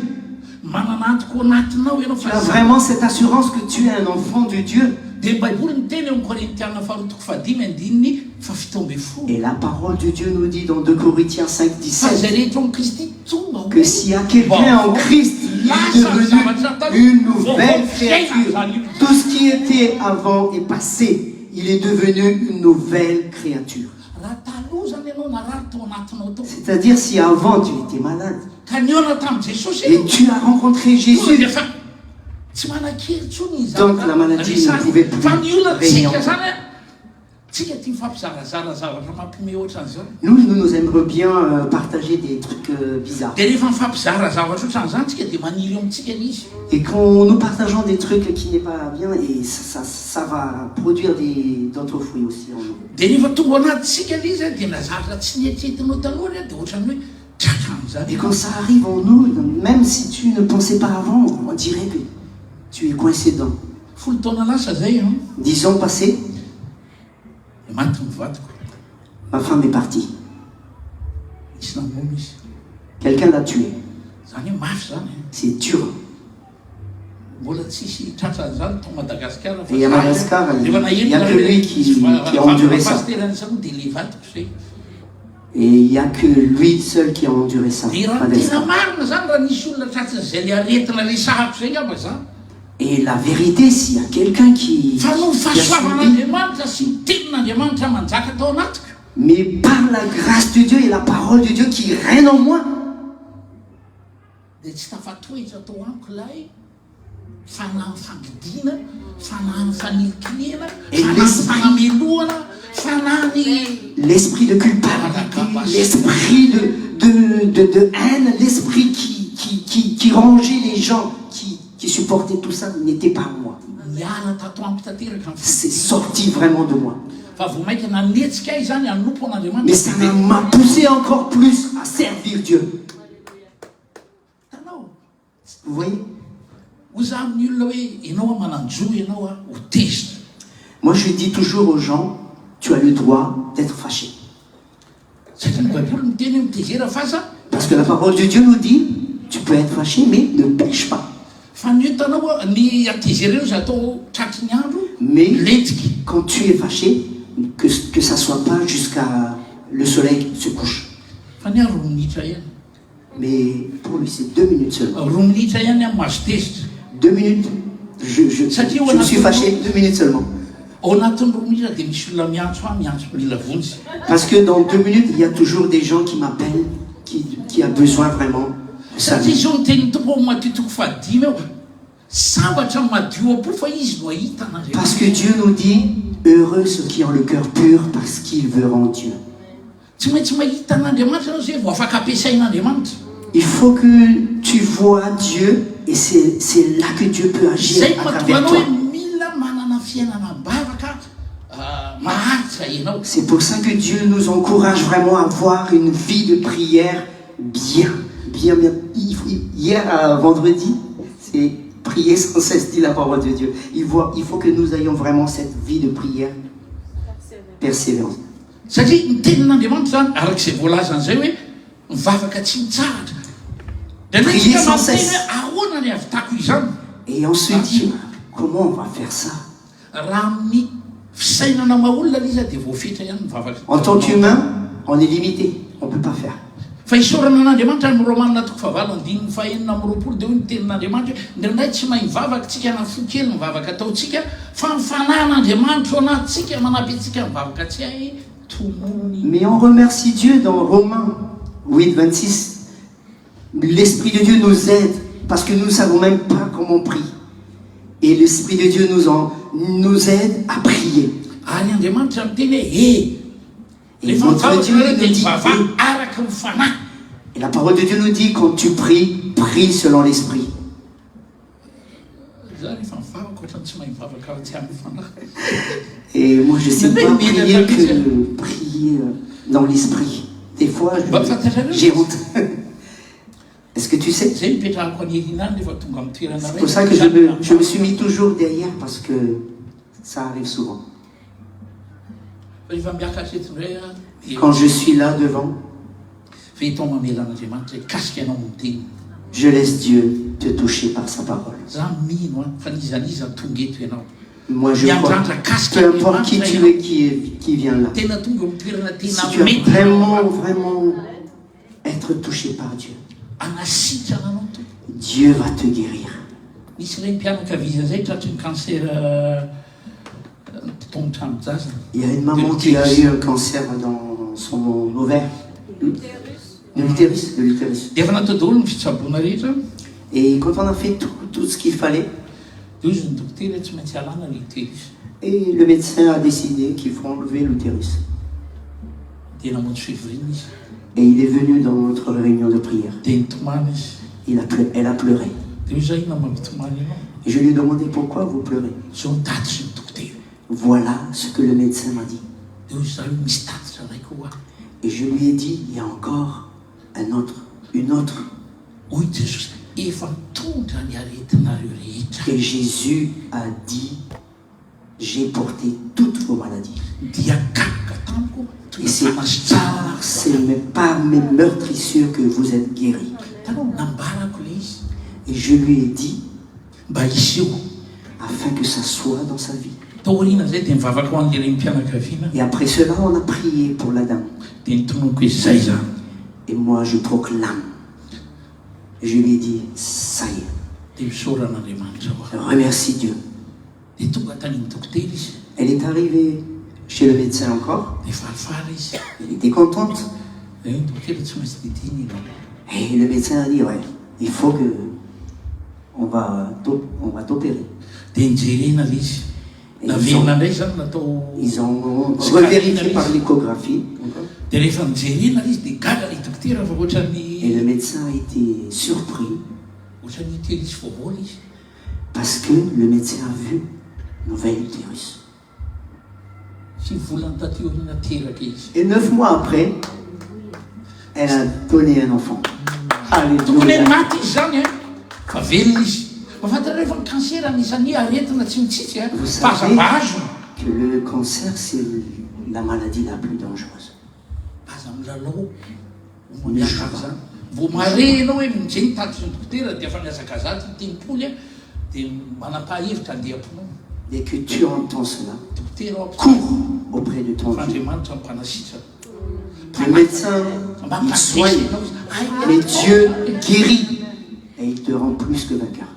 manana antoka ao anatinao ianao tu as fa vraiment cette assurance que tu es un enfant de Dieu. dia ny baiboly miteny eo amin'ny Korintiana faharotoko fahadimy andininy fa fito amby folo Et la parole de Dieu nous dit dans 2 Corinthiens 5, fa 17 zay rehetra ao Kristy tonga que s'il y a quelqu'un en Christ, il est devenu une nouvelle créature. Tout ce qui était avant est passé. Il est devenu une nouvelle créature. raha taloha zany ianao narary tao anatinao tao C'est-à-dire si avant tu étais malade ka niona tamin'i Jesosy et tu as rencontré Jésus, dia fa tsy manan-kery tsony donc la maladie ne pouvait plus fa ny olona régner en tsika toi. zany a tsika tia mifampizarazara zavatra mampime ohatran'izany Nous aimerions bien partager des trucs bizarres. dia rehefa mifampizara zavatra ohatran'izany tsika dia maniry eo amintsika izy Et quand nous partageons des trucs qui n'est pas bien, et ça va produire d'autres fruits aussi en nous. dia rehefa tonga anatintsika izy a dia nazaratra tsy nieritriretinao taloha dia ohatrany hoe tratra Et am'izany quand ça arrive en nous, même si tu ne pensais pas avant, on dirait que tu es coincé dedans. folo taona lasa zay 10 ans passés, dia maty mivadiko ma femme est partie. misy namono izy Quelqu'un l'a tué. zany hoe mafy zany C'est dur. mbola tsisy tratran'izany to Madagasikara Et à Madagascar, il n'y a que lui qui a enduré ça. pasiteran'izany dia le vadiko zay Et il n'y a que lui seul qui a enduré ça. dia raha tena marina zany raha nisy olona tratran'izay le aretina resahako zay ngamba zany Et la vérité, s'il y a quelqu'un qui fa no a subi, fahasoavan'Andriamanitra sy ny tenin'Andriamanitra manjaka tao anatiko mais par la grâce de Dieu et la parole de Dieu qui règne en moi, dia tsy tafatoetra tao amiko lay fanahy fangidina fanahy fanilikinena fanahy fanameloana fanahy l'esprit de culpabilité, l'esprit de haine, l'esprit qui rangeait les gens, qui supportait tout ça, n'était pas en moi. miala tato amiko tanteraka C'est sorti vraiment de moi. fa vo mainka nanetsika izy zany hanompo Mais an'Andriamanitra ça m'a poussé encore plus à servir Dieu. tanao Vous voyez? ho za amin'ny olona hoe ianao a mananjo ianao a ho tezitra Moi, je dis toujours aux gens, tu as le droit d'être fâché. satria ny baiboly miteny hoe mitezera faza Parce que la parole de Dieu nous dit, tu peux être fâché, mais ne pêche pas. fa ny tanao a ny atezera io za atao tratry ny andro Mais letsiky quand tu es fâché, que ça soit pas jusqu'à le soleil se couche. fa ny a 2 minitra ihany Mais pour lui, c'est 2 minutes seulement. 2 minitra ihany a mahazo tezitra 2 minutes, je me suis fâché 2 minutes seulement. ao anatin'ny 2 minitra dia misy olona miantso mila vonjy Parce que dans 2 minutes, il y a toujours des gens qui m'appellent, qui a besoin vraiment de ça. satria zao ny tenin'ny tompo ao matitoko fahadimy eo zavatra madio po fa izy no ahita Parce que an'andriamanitra. Dieu nous dit, heureux ceux qui ont le cœur pur parce qu'ils verront Dieu. Tsy maintsy mahita an'andriamanitra anao zay vao afaka ampiasain'andriamanitra. Il faut que tu vois Dieu et c'est là que Dieu peut agir Zay à mahatonga travers anao toi. hoe mila manana fiainana bavaka maharitra ianao. C'est pour ça que Dieu nous encourage vraiment à avoir une vie de prière bien. Hier, vendredi, c'est prier sans cesse, dit la parole de Dieu. Il faut que nous ayons vraiment cette vie de prière persévérante. Satria ny tenin'andriamanitra zany arak'izay voalazany zay hoe mivavaka tsy mitsahatra. De Prier sans manteny cesse. hoe ahoana ny ahavitako izany. Et on se dit, comment on va faire ça? Raha amin'ny fisainana maolona liza dia voafetra ihany mivavaka. En tant qu'humain, on est limité. On ne peut pas faire. Fa isorana an'andriamanitra ny romanina toko fahavalo andininy fahaenina amin'ny roapolo dia hoy ny tenin'andriamanitra hoe ndraindray tsy mahay mivavaka tsika na fo kely mivavaka ataontsika fa ny fanan'andriamanitra ao anatintsika manampy antsika mivavaka tsy hay tomony. Mais on remercie Dieu dans Romains 8, 26. L'Esprit de Dieu nous aide parce que nous ne savons même pas comment on prie. Et l'Esprit de Dieu nous aide à prier. Ary andriamanitra miteny hoe Et notre Dieu nous dit, araka ny fanahy. et la parole de Dieu nous dit, quand tu pries, prie selon l'Esprit. Za rehefa mivavaka ohatrany tsy mahay mivavaka tsy amin'ny fanahy. Et moi, je ne sais Mais pas mais prier la- que prier dans l'Esprit. Des fois, j'ai honte. Est-ce que tu sais? Zay nipetrahako any Elinany rehefa tonga amin'ny toerana C'est pour ça que je me suis mis toujours derrière parce que ça arrive souvent. Rehefa miakatra eto indray Quand je suis là devant, fehitao mamela an'andriamanitra hoe kasika ianao miteny. je laisse Dieu te toucher par sa parole. Za mino a fa nizaniza tonga eto ianao. Moi, je crois, peu importe qui tu es qui vient là. Tena tonga amin'ny toerana Si tena tu as mety vraiment être touché par Dieu, anasitrana anao to. Dieu va te guérir. Misy reny mpianakaviza zay tratry ny cancer tongotra amin'ny jazana. Il y a une maman qui a eu un cancer dans son ovaire. De l'utérus. Dia efa natao daholo ny fitsaboana rehetra. Et quand on a fait tout ce qu'il fallait, Dia izy ny dokotera tsy maintsy alana ny utérus. et le médecin a décidé qu'il faut enlever l'utérus. Dia namonjy fivorina izy. Et il est venu dans notre réunion de prière. Dia nitomany izy. Elle a pleuré. Dia izy inona mampitomany ianao. Et je lui ai demandé pourquoi vous pleurez. Zao ny tatitry ny dokotera. Voilà ce que le médecin m'a dit. Dia izy zao misy tatitra ray koa. Et je lui ai dit, il y a encore une autre. Hoy Jesosy, efa tondra ny aretinareo rehetra. Et Jésus a dit, j'ai porté toutes vos maladies. Dia kapoka tamiko Et toy c'est par mes meurtrissures que vous êtes guéris. tanao nambarako le izy Et je lui ai dit, mba iseho afin que ça soit dans sa vie. taoriana zay dia mivavaka ho an'le reny mpianakaviana. Et après cela, on a prié pour la dame. Dia nitononoko izy zay zany. Et moi, je proclame. Et je lui ai dit, ça y est, Dia misoran'Andriamanitra ho. remercie Dieu. Dia tonga tany amin'ny dokotera izy. Elle est arrivée chez le médecin encore. Dia falifaly izy. Elle était contente. Dia ny dokotera tsy maintsy didiny ianao. Et le médecin a dit, ouais, il faut que on va t'opérer. Dia nijerena le izy. Navelona indray zany natao. Ils ont revérifié par l'échographie. Dia rehefa nijerena le izy dia gaga le dokotera fa Et ohatran'ny le médecin a été surpris ohatran'ny telo izy voavola izy. parce que le médecin a vu nouvel utérus. Sy volany tateo hina teraka izy. Et 9 mois après, elle a donné un enfant. Tokony Alléluia. maty izy zany fa velona izy. Mafantatra rehefa ny cancer anisany aretina tsy mitsitsy Vous fa savez azambahazo. que le cancer, c'est la maladie la plus dangereuse. Aza milalao omoniaka zany. Vo mare ianao hoe mijeny tatitry ny dokotera dia efa miazaka zaty tempoly a dia manapa-hevitra andeha-ponona. Dès que tu entends cela, Dokotera ao cours auprès de ton Dieu. Andriamanitra mpanasitra. Le médecin, il soigne, mais Dieu guérit et il te rend plus que vainqueur.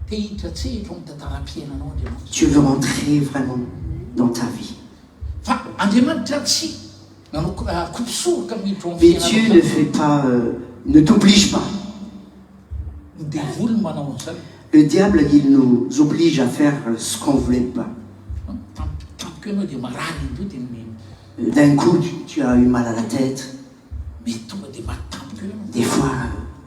Te hiditra tsetra amin'ny tantaram-piainanao Andriamanitra. Tu veux rentrer vraiment dans ta vie. Fa Andriamanitra tsy nanao kopisoroka miditra ao Mais amin'ny Dieu ne fiainanao. fait pas, ne t'oblige pas. devoly manao an'izany. Le diable, il nous oblige à faire ce qu'on ne voulait pas. Tampoka ianao dia marary indro dia D'un coup, tu as eu mal à la tête. mety tonga dia matampoka eo ianao. Des fois,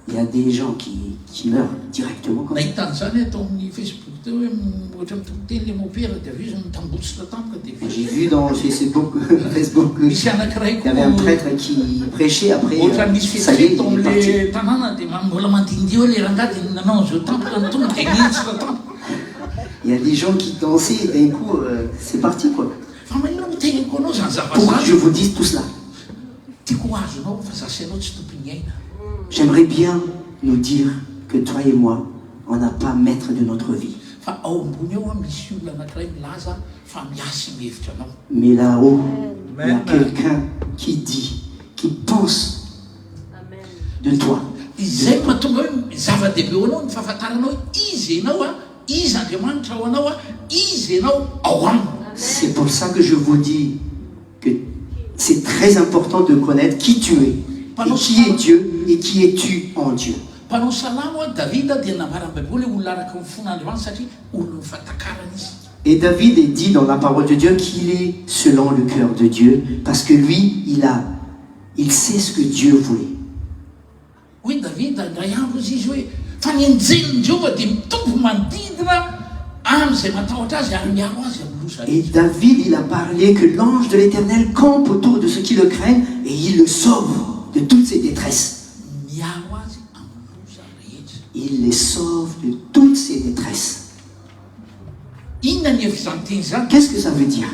il y a des gens qui meurent directement comme ça. Nahitany zany atao amin'ny Facebook teo hoe ohatra mitokoteny le mopera dia avy izy mitambotsitra tampoka dia J'ai vu dans Facebook, Facebook misy anankiray il y avait un prêtre qui prêchait après. ohatra misy Ça y est, fety il est parti. am'le tanàna dia mbola mandindio hoe le rangahy dia nanao an'izao tampoka ny tonga dia niditra tampoka. Il y a des gens qui dansaient et d'un coup, c'est parti quoi. Fa maninona miteniko anao zany Pourquoi je zavazany vous dis tout cela? tiako azonao fa zasanao tsy tompony aina. J'aimerais bien nous dire que toi et moi, on n'a pas maître de notre vie. Fa ao ambony eo misy olona anankiray milaza fa miasa mihevitra anao. Mais là-haut, il y a quelqu'un qui dit, qui pense de toi. Izay mahatonga hoe zava-dehibe ho anao ny fahafantaranao hoe izy ianao a, izy Andriamanitra ho anao a, izy ianao ao aminy. C'est pour ça que je vous dis que c'est très important de connaître qui tu es, et qui est Dieu, et qui es-tu en Dieu. Mpanao salamo a Davida dia nambarany baiboly olona araka ny fon'Andriamanitra satria olona fatakarana izy. Et David est dit dans la parole de Dieu qu'il est selon le cœur de Dieu, parce que lui, il sait ce que Dieu voulait. Hoe Davida indray andro izy izy hoe fa ny anjelin'i Jehova dia mitombo manodidina amin'izay matahotra azy ary miaro azy amin'ny loza Et rehetra. David, il a parlé que l'ange de l'Éternel campe autour de ceux qui le craignent et il le sauve de toutes ses détresses. Miaro azy amin'ny loza rehetra. Il les sauve de toutes ses détresses. Inona ny hevitra izany teny izany? Qu'est-ce que ça veut dire?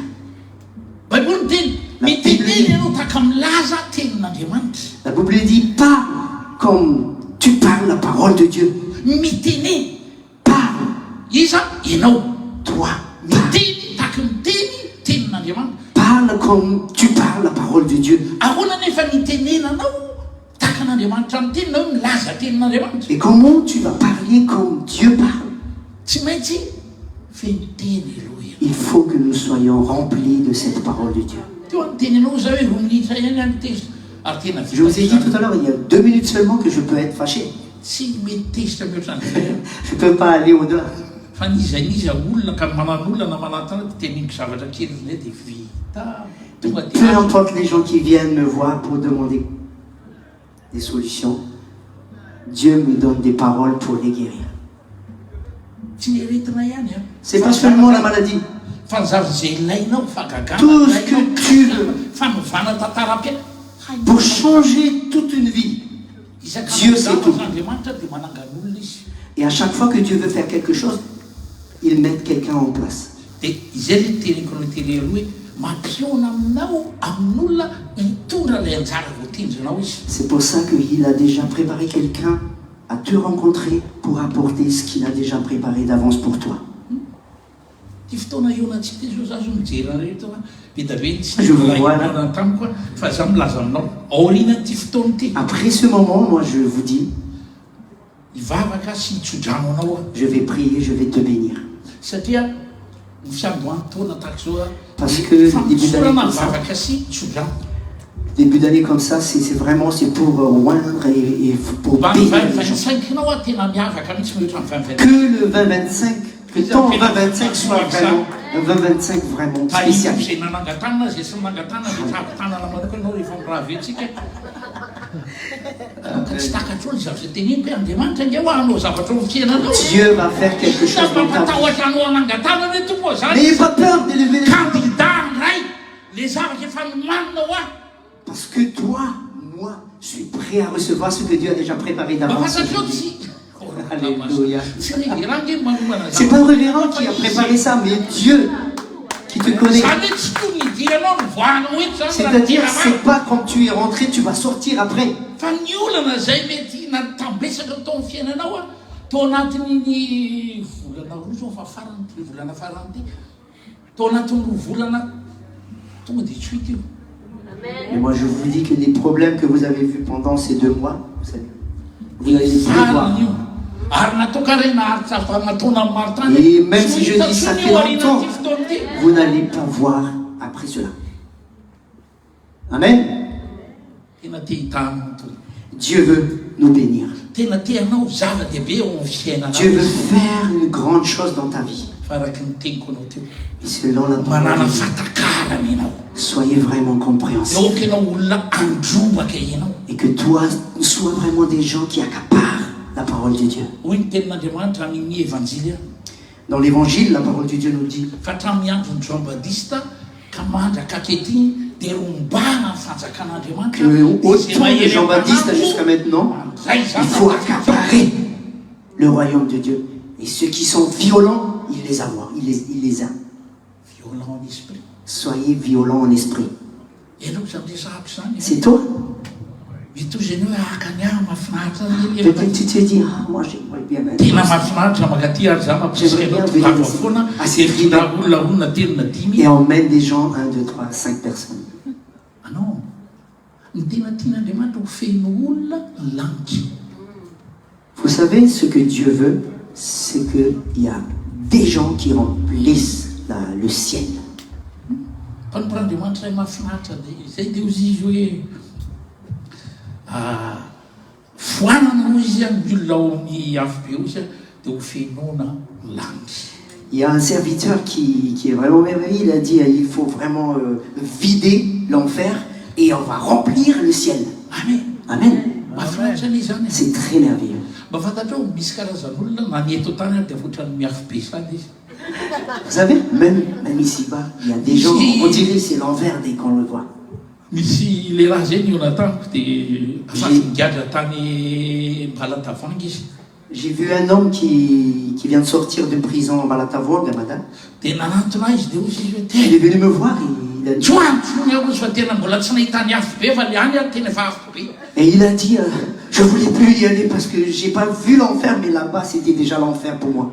Baiboly miteny miteneny ianao tahaka milaza tenin'Andriamanitra. La Bible dit, parle comme tu parles la parole de Dieu. Miteny Parle, iza ianao toi. miteny tahaka miteny tenin'Andriamanitra. Parle comme tu parles la parole de Dieu. Ahoana nefa nitenenanao tahaka an'Andriamanitra miteny na hoe milaza tenin'Andriamanitra. Et comment tu vas parler comme Dieu parle? Tsy maintsy feniteny aloha ianao. Il faut que nous soyons remplis de cette parole de Dieu. Teo anteny anao zao hoe roa minitra ihany any tezitra ary tena Je vous ai dit tout à l'heure, il y a 2 minutes seulement que je peux être fâché. tsy mety tezitra mihoatran'izay. Je ne peux pas aller au-delà. Fa nizaniza olona ka manan'olona manatana dia teniniko zavatra kely zay dia vita tonga Peu dia importe les gens qui viennent me voir pour demander des solutions, Dieu me donne des paroles pour les guérir. tsy nieretina ihany a. C'est pas seulement la maladie. Fa ny zavatra izay ilainao fagagana Tout ce que tu veux. fanovana tantara-piaina. Pour changer toute une vie. Dieu sait tout. Andriamanitra dia manangana olona izy. Et à chaque fois que Dieu veut faire quelque chose, il met quelqu'un en place. Dia izay le teniko ny teny aloha hoe mampiona aminao amin'olona hitondra ilay anjara voatendrinao izy. C'est pour ça qu'il a déjà préparé quelqu'un à te rencontrer pour apporter ce qu'il a déjà préparé d'avance pour toi. Ty fotoana ionantsika izao zazo mijery rehetra vita be tsy Je vous vois là. ilaina tamiko fa za milaza aminao aorianan'ity fotoana ity Après ce moment, moi je vous dis, hivavaka sy hitsodrano anao a je vais prier, je vais te bénir. satria ny fiamboany taona tahaka zao a Parce que le début d'année fampisorana comme ça, mivavaka sy hitsodrano. début d'année comme ça, c'est vraiment c'est pour oindre et pour Mba ny bénir les gens. 25 a tena miavaka mihitsy mihoatra ny 2025. Que le 2025, que ton 2025 soit vraiment un 2025 vraiment spécial. Izay nanangatanana zay sy nanangatana rehetra avitanana manokana anao rehefa miraventsika ka tsy takatro ny zavatra teneniko hoe Andriamanitra nge ho anao zavatra ho fiainanao. Dieu va faire quelque chose dans ta vie. Matahotra anao anangatana hoe tompo zany. N'ayez pas peur d'élever les mains. Candidat ray le zavatra efa nomaninao a. Parce que toi, moi, je suis prêt à recevoir ce que Dieu a déjà préparé d'avance. Mafasatrao tsy. Alléluia. Tsy révérend nge manomana C'est pas un révérend qui a préparé ça, mais Dieu qui te connaît. zany hoe tsy toy nidiranao ny voanao eto zany raha C'est-à-dire, nidira c'est pas quand tu es rentré, tu vas sortir après. fa ny olana zay mety natambesaka tao amin'ny fiainanao a tao anatin'ny volana roa zao fa farany ty volana farany ty tao anatin'ny roa volana tonga dia tsy hita io. Et moi, je vous dis que les problèmes que vous avez vus pendant ces 2 mois, vous allez les voir. farany io ary natao karena aritra fa nataona amin'ny maro tany. Et même si je dis ça fait longtemps, ty fotoana ty vous n'allez pas voir après cela. Amen. tena te hitanao toy. Dieu veut nous bénir. tena teanao zava-dehibe eo amin'ny fiainanao. Dieu veut faire une grande chose dans ta vie. Fa araky ny teniko anao teo Et selon la manana parole de Dieu, fatakarana ianao soyez vraiment compréhensifs. eo ianao olona androbaka ianao. Et que toi, nous sois vraiment des gens qui accaparent la parole de Dieu. hoy ny tenin'andriamanitra amin'ny evanjilia Dans l'évangile, la parole de Dieu nous dit fa hatramin'ny andron'ny Jean Baptiste ka mandraka aketiny dia rombana ny fanjakan'andriamanitra qu'au temps de Jean-Baptiste jusqu'à maintenant, il faut accaparer le royaume de Dieu. Et ceux qui sont violents, il les a. Il les a. violent en esprit. Soyez violents en esprit. Ianao zany resahako zany C'est toi. mitozy ianao akany ah mahafinaritra Peut-être tu te dis, ah, moi j'aimerais bien mettre. tena mahafinaritra makaty ary za mampisika anao tovava foana eritondra olona telona dimy Et emmène des gens, 1, 2, 3, 5 personnes. anao ny tena tian'andriamanitra ho feno olona lanitra. Vous savez, ce que Dieu veut, c'est qu'il y a des gens qui remplissent le ciel. Mpanomporan'andriamanitra ray mahafinaritra dia izay dia ozy izy hoe foanana moa izy a ny olona ao amin'ny afobe io izy a dia ho fenona lanitra. Il y a un serviteur qui est vraiment merveilleux. Il a dit, il faut vraiment vider l'enfer et on va remplir le ciel. Amen. Amen. Mahafinaritra ny zany. C'est très merveilleux. Mba fantatrao misy karazan'olona na ny eto tany ary dia voatrany miafobe sady izy. Vous savez, même ici-bas, il y a des gens, on dirait que c'est l'envers dès qu'on le voit. misy lehilahy zay ny eo nataniko dia afaky migadra tany Mbalatavoangy izy. J'ai vu un homme qui vient de sortir de prison en Balatavoang, à madame. dia nanantona izy dia ozy izy hoe Il est venu me voir et il a dit, tsy hoantsony aho izy fa tena mbola tsy nahitany afo be fa le any ary tena efa afo be. et il a dit, je voulais plus y aller parce que j'ai pas vu l'enfer, mais là-bas c'était déjà l'enfer pour moi.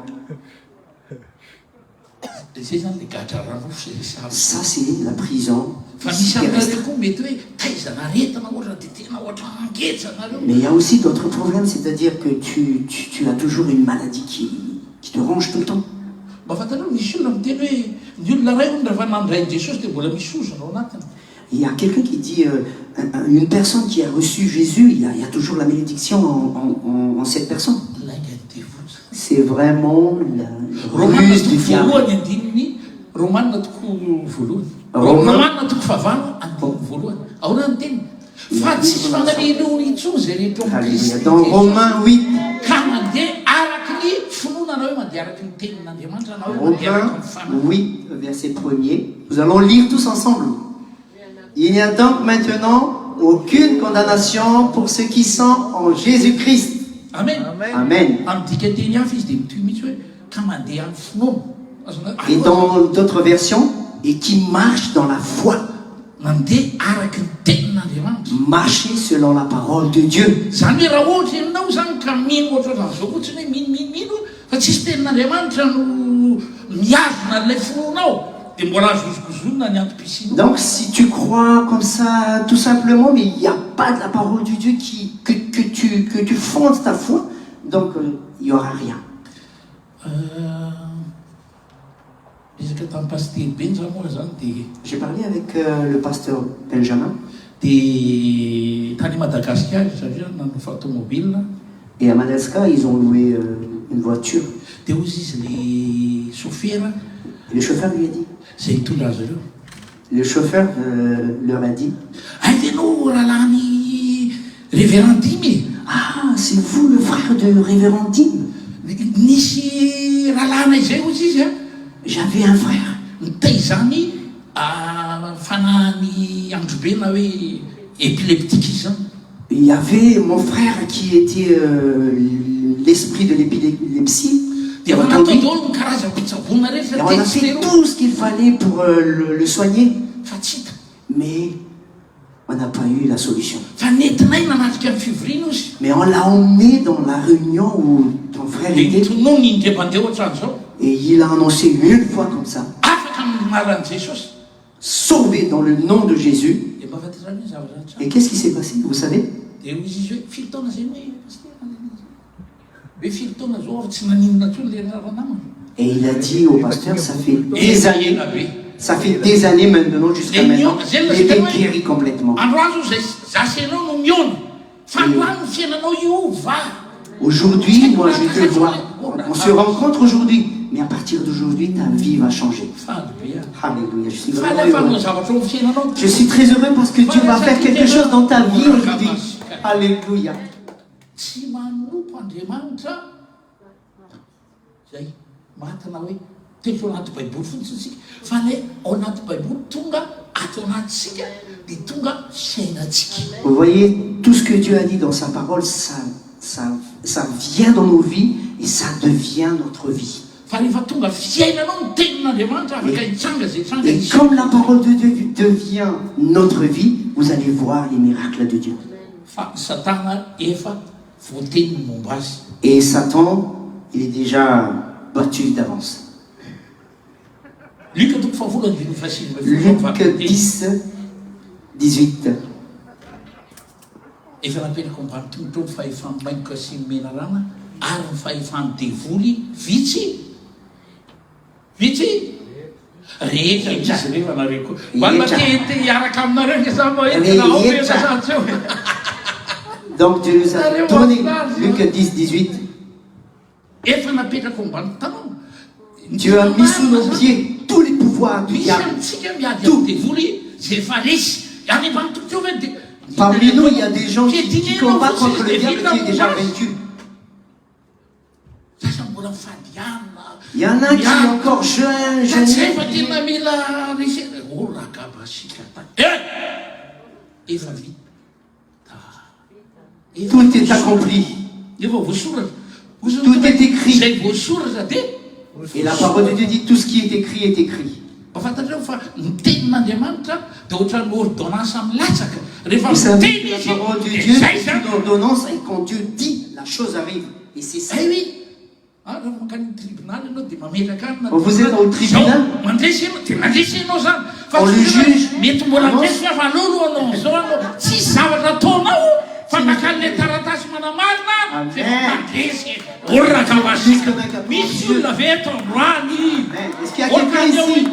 dia zay zany le gadra ranofo zay resahako. Ça c'est la prison. fa misy aminareo koa mety hoe taizana retana ohatra dia tena ohatra angetsana Mais il y a aussi d'autres problèmes, c'est-à-dire que tu as toujours une maladie qui te ronge tout le temps. mba fantanao misy olona miteny hoe ny olona rayony rehefa nandrainy Jesosy dia mbola misy ozona ao anatiny. Il y a quelqu'un qui dit, une personne qui a reçu Jésus, il y a toujours la bénédiction en cette personne. lainga ny devoza C'est vraiment la romanina ruse du toko diable. voalohany andininy romanina toko voalohany Romain- romanina toko fahavalo andininy voalohany aona ny teny fa tsisy fanalehileo intsony zay rehetra ao amin'ny Alléluia. Kristy Dans Romains 8, ka mandeha araky ny finoana na hoe mandeha araky ny tenin'andriamanitra na hoe mandeha araky ny Romains fanana. 8, verset 1er, nous allons lire tous ensemble. Il n'y a donc maintenant aucune condamnation pour ceux qui sont en Jésus-Christ. Amen. Amen. Amin'ny dika teny hafa izy dia mitoy mihitsy hoe ka mandeha amin'ny finoana. Et dans d'autres versions, et qui marchent dans la foi. mandeha araky ny tenin'andriamanitra. Marcher selon la parole de Dieu. Zany hoe raha ohatra ianao zany ka mino ohatra zao fotsiny hoe mino fa tsisy tenin'andriamanitra no miazona n'ilay finoanao dia mbola azozogozona ny antom-pisinao. Donc si tu crois comme ça, tout simplement, mais il n'y a pas de la parole de Dieu que tu fondes ta foi, donc il n'y aura rien. Resaka tamin'ny pasteur Benja moa zany dia J'ai parlé avec le pasteur Benjamin, dia tany Madagasikara satria nanofa automobile et à Madagascar, ils ont loué une voiture. dia ozy izy le chauffeur Et le chauffeur lui a dit, zay hitondra azy ireo le chauffeur leur a dit, aitanao rahalany révérend Dimy ah, c'est vous le frère de révérend Dim. nisy rahalana izay ozy izy a J'avais un frère. nitay zany fanahany androbe na hoe épileptique izy zany. Il y avait mon frère qui était l'esprit de l'épilepsie. dia Et manatao daholo ny karazam-pitsavona rehetra on a teny fait tero tout ce qu'il fallait pour le soigner, fa tsy hita mais on n'a pas eu la solution. fa nentinay nanatrika amin'ny fivoriana izy Mais on l'a emmené dans la réunion où ton frère dia était nitonono ny indremandeha ohatran'izao et il a annoncé une fois comme ça, afaka amin'ny anaran'i Jesosy sauvé dans le nom de Jésus. dia mba fatarany hoe zavatra Et qu'est-ce qui s'est passé, vous savez? dia hoy izy hoe filo taona zay hoe filo taona zao avy tsy naninona ntsony le raranamana Et il a dit au pasteur, ça fait ela be ça fait des années maintenant jusqu'à maintenant, il était guéri complètement. androany zao zay zasenao no miona fa androany ny fiainanao io va Aujourd'hui, moi je te vois. On se rencontre aujourd'hui. Mais à partir d'aujourd'hui, ta vie va changer. Alléluia. Je suis vraiment heureux. Je suis très heureux parce que Dieu va faire quelque chose dans ta vie aujourd'hui. Alléluia. tsy manompo Andriamanitra zay marina hoe telo ao anaty baiboly fotsiny tsika fa le ao anaty baiboly tonga ato anatisika dia tonga fiainatsika. Vous voyez, tout ce que Dieu a dit dans sa parole, ça vient dans nos vies et ça devient notre vie. fa rehefa tonga fiainanao ny tenin'Andriamanitra afaka hitsanga zay tsanga Et comme la parole de Dieu devient notre vie, vous allez voir les miracles de Dieu. fa Satana efa voateny ny momba azy. Et Satan, il est déjà battu d'avance. Luc toko fahavolony dimy fasiny Luc 10, 18. efa napetraka ambany tongotra ny fahefanomainoko sy ny mena rana ary ny fahefany devoly vitsy rehetra izy rehefa nareo koa mba te hiaraka aminareo ke sa mba entina ao petrasatsy eo. Donc Dieu nous a donné, Luc 10, 18. efa napetraka ambany tanana Dieu a mis sous nos pieds tous les pouvoirs du misy diable. amitsika miady amin'ny devoly zay efa resy any ambany tongotra eo ve Parmi nous, il y a des gens qui combattent contre le diable qui est déjà vaincu. Il y en a qui sont encore jeunes. Tout est accompli. Tout est écrit. Et la parole de Dieu dit tout ce qui est écrit est écrit. Vous savez, la parole de Dieu est une ordonnance et quand Dieu dit, la chose arrive. Et c'est ça. Vous êtes au tribunal, on le juge. Est-ce qu'il y a quelqu'un ici?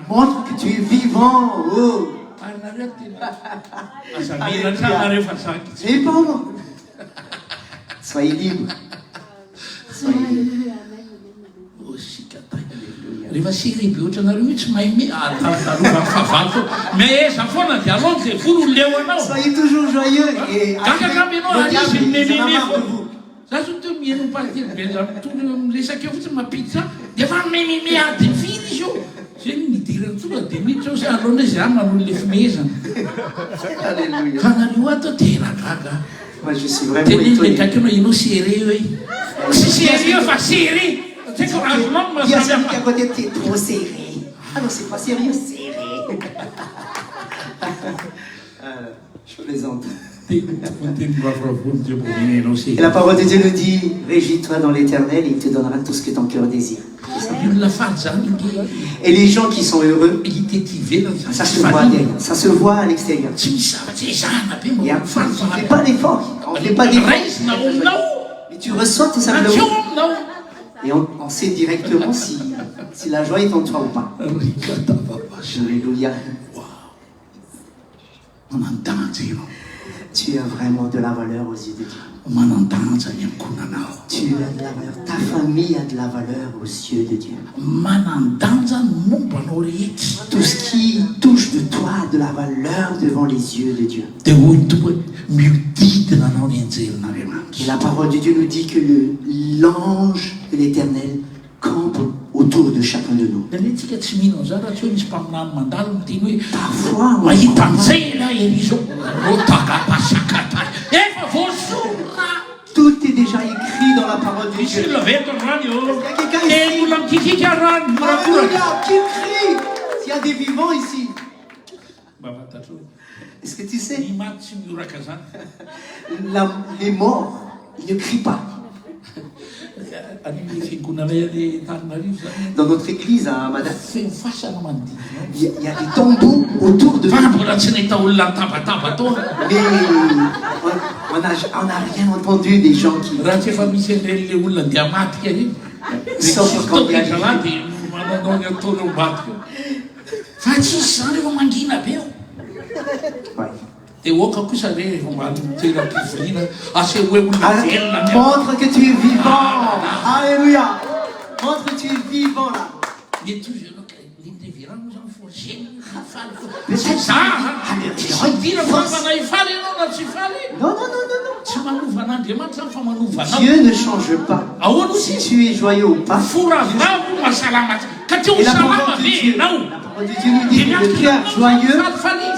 Montre que tu es vivant. Oh. C'est bon. Soyez libre. Soyez libre. rehefa sery be ohatra anareo io tsy mahay me talovany fahavalo meza foana dia alonjy zay volo leo anao. Soyez toujours joyeux et gagagamby anao anisy mememe fo za so teo mihaino partir benjatonga miresaka eo fotsiny mapiditra dia fa mememe ady firy izy io zay nidirany tonga dia miditra eo sa alona izy any manolo le fimezana ka anareo ato teragaga. Moi, je suis vraiment étonné. Dis à celui qui est à côté, t'es trop serré. Ah non, c'est pas sérieux, serré. Je plaisante. Et la parole de Dieu nous dit, régis-toi dans l'Éternel et il te donnera tout ce que ton cœur désire. Et les gens qui sont heureux, ça se voit à l'extérieur. On ne fait pas d'effort. On ne fait pas d'effort. Mais tu ressens tout simplement. Et on sait directement si la joie est en toi ou pas. Alléluia. Tu as vraiment de la valeur aux yeux de Dieu. Tu as de la valeur. Ta famille a de la valeur aux yeux de Dieu. Tout ce qui touche de toi a de la valeur devant les yeux de Dieu. Et la parole de Dieu nous dit que l'ange de l'Éternel campe autour de chacun de nous. Parfois, tout est déjà écrit dans la parole de Dieu. Il y a quelqu'un ici qui crie. S'il y a des vivants ici. Est-ce que tu sais, les morts, ils ne crient pas. Dans notre église à Madame, il y a des tambours autour de nous. Mais on n'a rien entendu des gens qui... Sauf quand il y a ouais. dia oka kosa re efa matoeram-pivoriana asa hoe olona velona Montre que tu es vivant. Alléluia. Montre que tu es vivant là. mety izy ianao l'indevirano zany foazeny faly tsy za tsy dira fa fanay faly ianao na tsy faly Non, non, non, non, non. tsy manovan'Andriamanitra fa manovanao Dieu ne change pas. ahoana Si izy tu es joyeux ou pas. foravavo masalama ka ty ho Et la salama parole de ve Dieu, ianao la parole de Dieu nous dit que le cœur joyeux,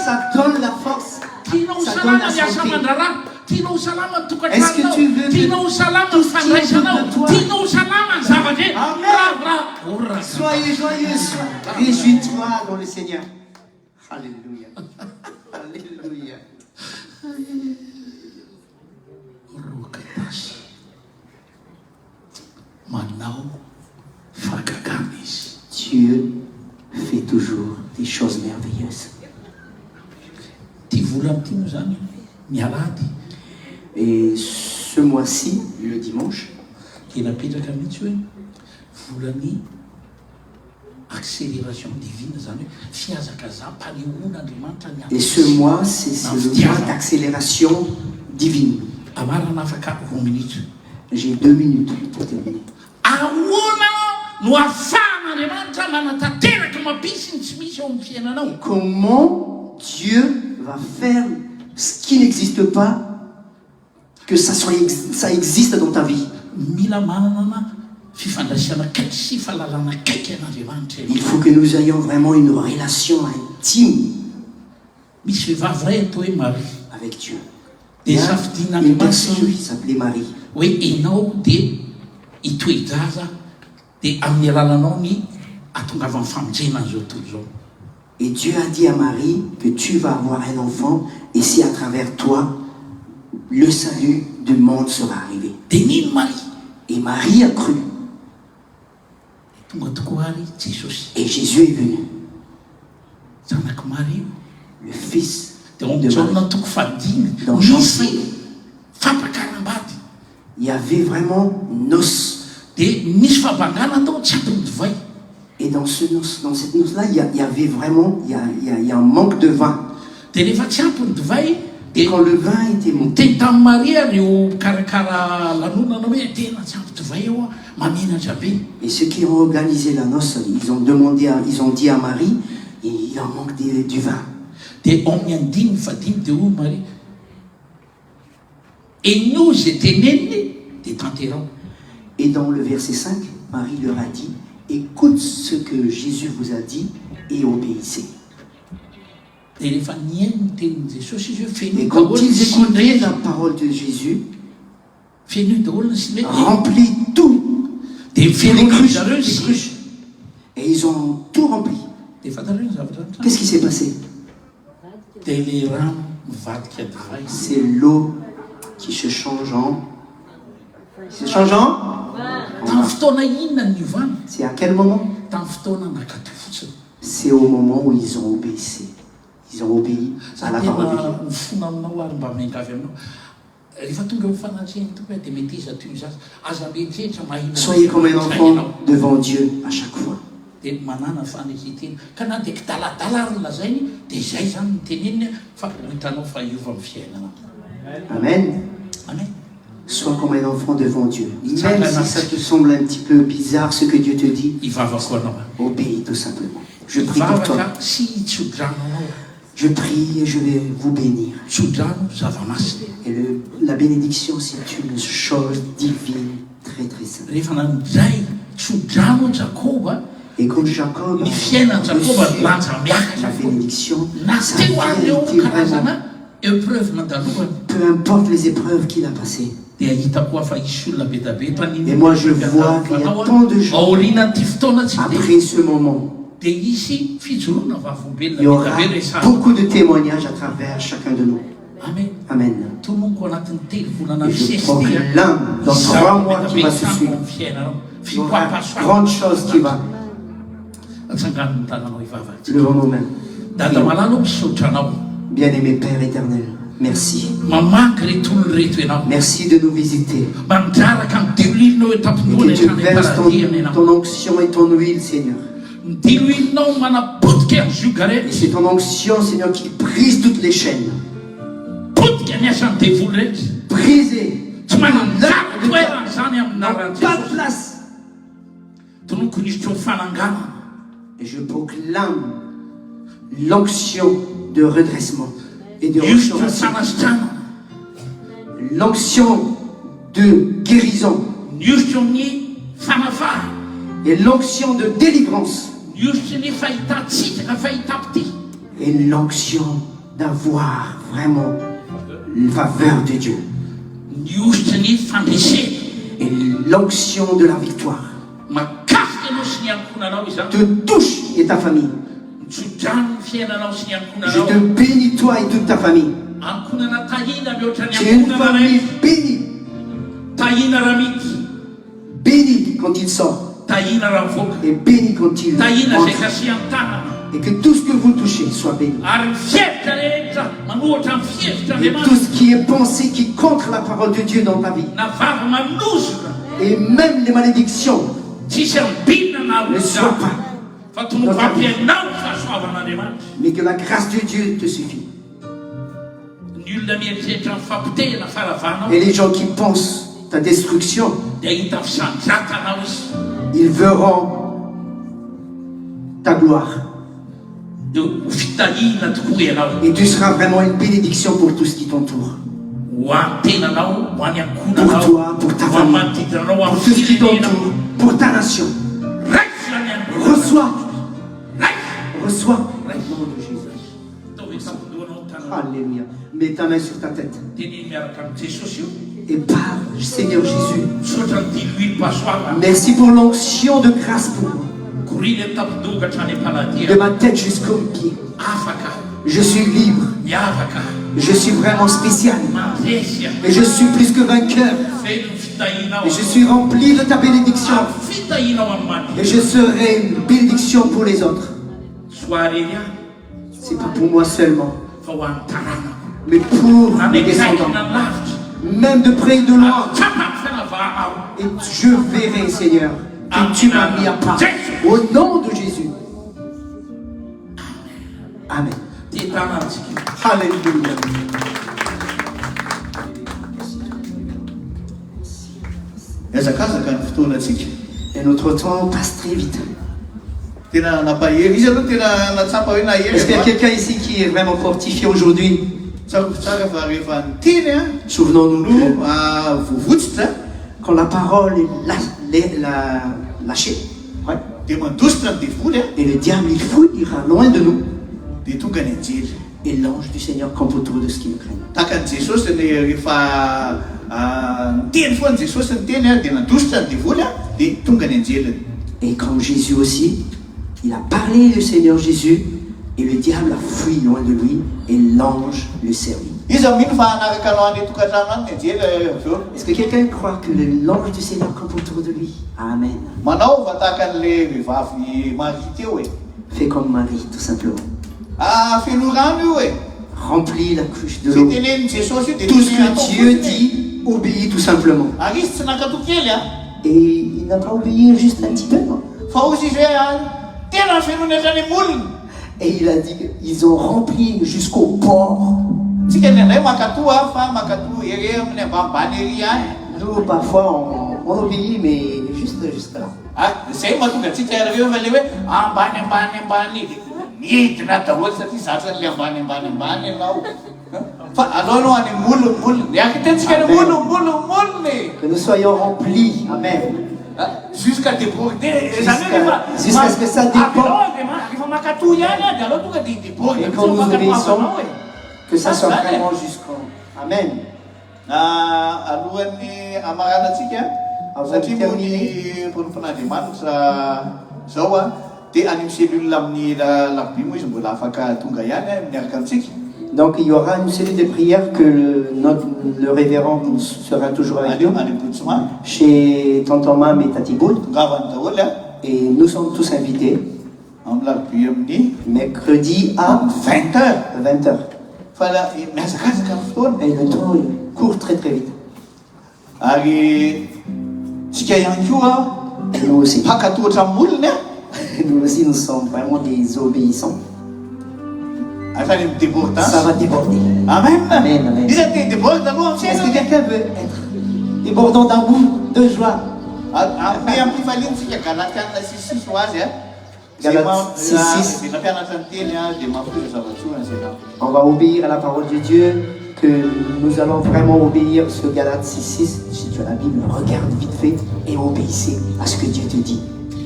ça donne la force. tianao Ça donne salama la miasa santé. aman-draharaha tianao salama ny Est-ce que tu veux tokantranonao que tianao salama tout ny ce qui est fandraisanao autour de toi- tianao salama ny zavatra Amen. ora Soyez joyeux, réjouis-toi dans le Seigneur. Alléluia. Alléluia. roka tasy manao fakagana izy Dieu fait toujours des choses merveilleuses. ty volany ty moa zany mialady Et ce mois-ci, le dimanche, dia napetraka mihitsy hoe volany accélération divine zany hoe fiazakaza mpanehoan'Andriamanitra ny et ce mois, c'est le mois d'accélération divine. amarana afaka 20 minutes J'ai 2 minutes pour terminer. ahoana no ahafahan'Andriamanitra manatanteraka mapisy ny tsy misy ao amin'ny fiainanao Comment Dieu va faire ce qui n'existe pas, que ça existe dans ta vie. mila manana fifandraisana kaiky sy fahalalana kaiky an'Andriamanitra Il faut que nous ayons vraiment une relation intime misy vehivavy ray atao hoe Marie avec Dieu. dia Il y a une safidian'Andriamanitra personne qui s'appelait Marie. hoe enao dia hitoejaza dia amin'ny alalanao ny atongava ny famonjena an'izao tontolo zao Et Dieu a dit à Marie que tu vas avoir un enfant et c'est à travers toi le salut du monde sera arrivé. dia nino Marie Et Marie a cru tonga tokoa ary Jesosy et Jésus est venu, zanaky Marie le fils dia de omjaona Marie. toko fadimy Dans Jean 5, misy fampakarambady il y avait vraiment noces. dia misy fabangana atao tsy ampiny divay Et dans cette noce-là, il y avait vraiment il y a un manque de vin. dia rehefa tsy ampiny divay Et dia quand le vin était monté, teny tamin'ny Maria reo karakara lanonana hoe tena tsy ampy divay eo a mamenatra be et ceux qui ont organisé la noce, ils ont dit à Marie, il en manque du vin. dia ao amin'ny andiny fadimy dia hoy Maria enio zay teneniny dia tanterao Et dans le verset 5, Marie leur a dit, écoute ce que Jésus vous a dit et obéissez. dia rehefa niaino ny tenin'i Jesosy izy hoe Et feno quand daholo ils ny sy écoutaient ny la rehetra parole de Jésus, feno daholo ny sy ny rehetra remplit tout, dia les feno cruches, zareo les sy cruches. Et ils ont tout rempli. dia fantareo ny zavatra ny Qu'est-ce qui s'est passé? dia le rano mivadika divay C'est l'eau qui se change en... Se change en... tamin'ny fotoana inona ny niovana C'est à quel moment? tamin'ny fotoana nakato fotsiny C'est au moment où ils ont obéi. Ils ont obéi à la parole de Dieu. tena mifona aminao ary mba miangavy aminao rehefa tonga ho fanantseny tokoa dia mety iza toy izazy aza mieritreritra mahina Soyez comme un enfant devant Dieu à chaque fois. dia manana fanezitena ka na dia kidaladala ary lazainy dia izay zany ny teneniny fa ho hitanao fa iova amin'ny fiainana Amen. amen Sois comme un enfant devant Dieu. Même si ça te semble un petit peu bizarre ce que Dieu te dit, hivavako anao obéis tout simplement. Je prie pour toi. vavaka sy tsodrano anao Je prie et je vais vous bénir. tsodrano zava-masina Et la bénédiction, c'est une chose divine, très très sainte. rehefa nanodray tsodrano Jakoba Et quand Jacob ny fiainany a Jakoba reçu lanja la miakatra bénédiction, na sa teo vie a ary eo été vraiment, karazana épreuve nandalohany peu importe les épreuves qu'il a passées. dia hitako fa isy olona be da be Et moi, je vois qu'il y a tant de gens, aoriana ty fotoana tsy dia après ce moment, dia isy fijoroana vavolombelona il y aura be da be resana beaucoup de témoignages à travers chacun de nous. amen Amen. tononoko anatin'ny telo volana Et je misesy proclame dans 3 mois qui va se suivre, fiainanao il y aura une grande chose qui va. atsanganony tananao ivavatsy Levons nos mains. dada malalo misotranao Bien-aimé Père éternel, merci. mamaky reto olo reto ianao Merci de nous visiter. mandraraka midiloilinao Et etampinoana que tu verses etranyparadiana ianao ton onction et ton huile, Seigneur. midiloilinao manapotika ny Et zogarety c'est ton onction, Seigneur, qui brise toutes les chaînes. Brisé. Tsy mananjara toerana zany amin'ny Pas de anaran'i place. Tonoko ny izy fananganana. Et je proclame l'onction de redressement et de Izy tro restauration. fanasitrana. L'onction de guérison Niositro amin'ny fanafara. et l'onction de délivrance Niositry ny fahitatsika fahitapity. et l'onction d'avoir vraiment la faveur de Dieu Niositry ny fandresena. et l'onction de la victoire Makasika anao sy ny ankonanao izany. te touche et ta famille. Mitsodrano ny fiainanao sy ny Je te ankonanao. bénis toi et toute ta famille. Ankonana tahina mihoatra ny Tu es une ankonana famille raiky. bénie, Tahina raha mity. bénie quand il sort Tahina raha mivoaka. et bénie quand il Tahina zay entre. kasiany tanana. Et que tout ce que vous touchez soit béni. Ary ny fihevitra rehetra manohatra amin'ny fihevitra Et tout Andriamanitra. ce qui est pensé qui contre la parole de Dieu dans ta vie. Na vava manosona. Et même les malédictions Tsisy ambinina na ne soient olona. pas. Fa tomoko ampianao ny fahasoavan'Andriamanitra. Mais que la grâce de Dieu te suffit. Ny olona mieritreritra ny fampitehana faravanao. Et les gens qui pensent ta destruction, Dia hita fisandratanao izy. ils verront ta gloire. Dia ho fitahina tokoa ianao. Et tu seras vraiment une bénédiction pour tout ce qui t'entoure. Ho an'ny tenanao, ho an'ny Pour ankonanao, toi, pour ta ho famille, amin'ny manodidinanao, ho pour amin'ny tout ce qui firenenao. t'entoure, pour ta nation. Raiky zany ankonanao. Reçois, Raiky. reçois. Au nom de Jésus. Ataovy tampindohanao ny tananao. Alléluia. Mets ta main sur ta tête Teniny miaraka amin'ny Jesosy io. et parle, Seigneur Jésus. Misaotra ny diloilo-pahasoavana. Merci pour l'onction de grâce pour moi. Koriny amin'ny tampindohaka hatrany De am-paladia. ma tête jusqu'aux pieds. Afaka, Je suis libre. miavaka, Je suis vraiment spécial. mandresy. Et je suis plus que vainqueur. Feno ny fitahinao. Et je suis rempli de ta bénédiction. Fitahinao amin'ny mani. Et je serai une bénédiction pour les autres. Soareria, C'est pas pour moi seulement, fa ho an'ny tanàna. mais pour Na mes ny akaiky descendants. na ny lavitra. Même de près et de loin. Atsapaky fianavahanao. Et je verrai, Seigneur, que tu m'as mis à part. Au nom de Jésus. Amen. Ty tanantsika. Alléluia. Miazakazaka ny fotoanatsika. Et notre temps passe très vite. Tena nampahery izy aloha tena natsapa hoe Est-ce qu'il y a nahery. quelqu'un ici qui est vraiment fortifié aujourd'hui? Tsara fa rehefa niteny a Souvenons-nous no que vovotsitra quand la parole est lâchée, ouais, dia mandositra ny devoly a et le diable il fouille, il ira loin de nous. dia tonga ny anjely. Et l'ange du Seigneur campe autour de ce qui nous craignent. Tahaka ny Jesosy ny rehefa niteny foana Jesosy niteny a dia nandositra ny devoly a dia tonga ny anjeliny. Et comme Jésus aussi, il a parlé le Seigneur Jésus, et le diable a fui loin de lui, et l'ange le servit. Izy mino fa hanaraka anao any tokantrano any ny anjely avy eo. Est-ce que quelqu'un croit que l'ange du Seigneur campe autour de lui? Amen. Manao fa tahaka an'le vehivavy Marie teo e. Fais comme Marie, tout simplement. Feno rano io e. Remplis la couche de l'eau. Fitenenin'ny Jesosy io dia Tout ce que Dieu dit, obéis tout simplement. Ary izy tsy nakatò kely a. Et il n'a pas obéi juste un petit peu, non? Fa ozy izy hoe tena fenony hatrany molony. Et il a dit qu'ils ont rempli jusqu'au port. Tsika nendray makatò a fa makatò ery amin'ny ambanimbany ery any. Nous, parfois, on obéit, mais juste là. Zay mahatonga antsika reo fa le hoe ambany midina daholo satria zatra n'le ambany ianao. Fa alohanao any molony. Akitentsika ny molony. Que nous soyons remplis. Amen. Jusqu'à déborder. Jusqu'à ce que ça dépende. Rehefa makatò ihany a dia aloha tonga dia déborder. Et quand nous obéissons, que ça soit vraiment jusqu'au. Amen. Alohan'ny amaranatsika satria moa ny mponimpon'Andriamanitra zao a dia any amin'ny cellule amin'ny labobi moa izy mbola afaka tonga ihany a miaraka amintsika. Donc il y aura une cellule de prière que le révérend sera toujours avec nous. Any Botswana Chez Tonton Mam et Tati Boud. tongavany daholo a Et nous sommes tous invités amin'ny labobi amin'ny mercredi à 20h. 20h. Fa miazakazaka amin'ny fotoana. Et le temps court très très vite. Ary tsika ihany koa Et nous aussi. mpakatohatra amin'ny molony a. Nous aussi, nous sommes vraiment des obéissants. Asany midéborde Ça va déborder. Amen. Amen, amen. Iza te déborde aloha amin'ny Est-ce que fiainana. quelqu'un veut être débordant d'amour, de joie? Ame amin'ny fifaliantsika Galatiana 6:6 ho azy a. Galates 6:6. Zay nampianatra ny teny a dia mampiza zava-tsoa zay raha. On va obéir à la parole de Dieu, que nous allons vraiment obéir sur Galates 6:6. Si tu as la Bible, regarde vite fait et obéissez à ce que Dieu te dit.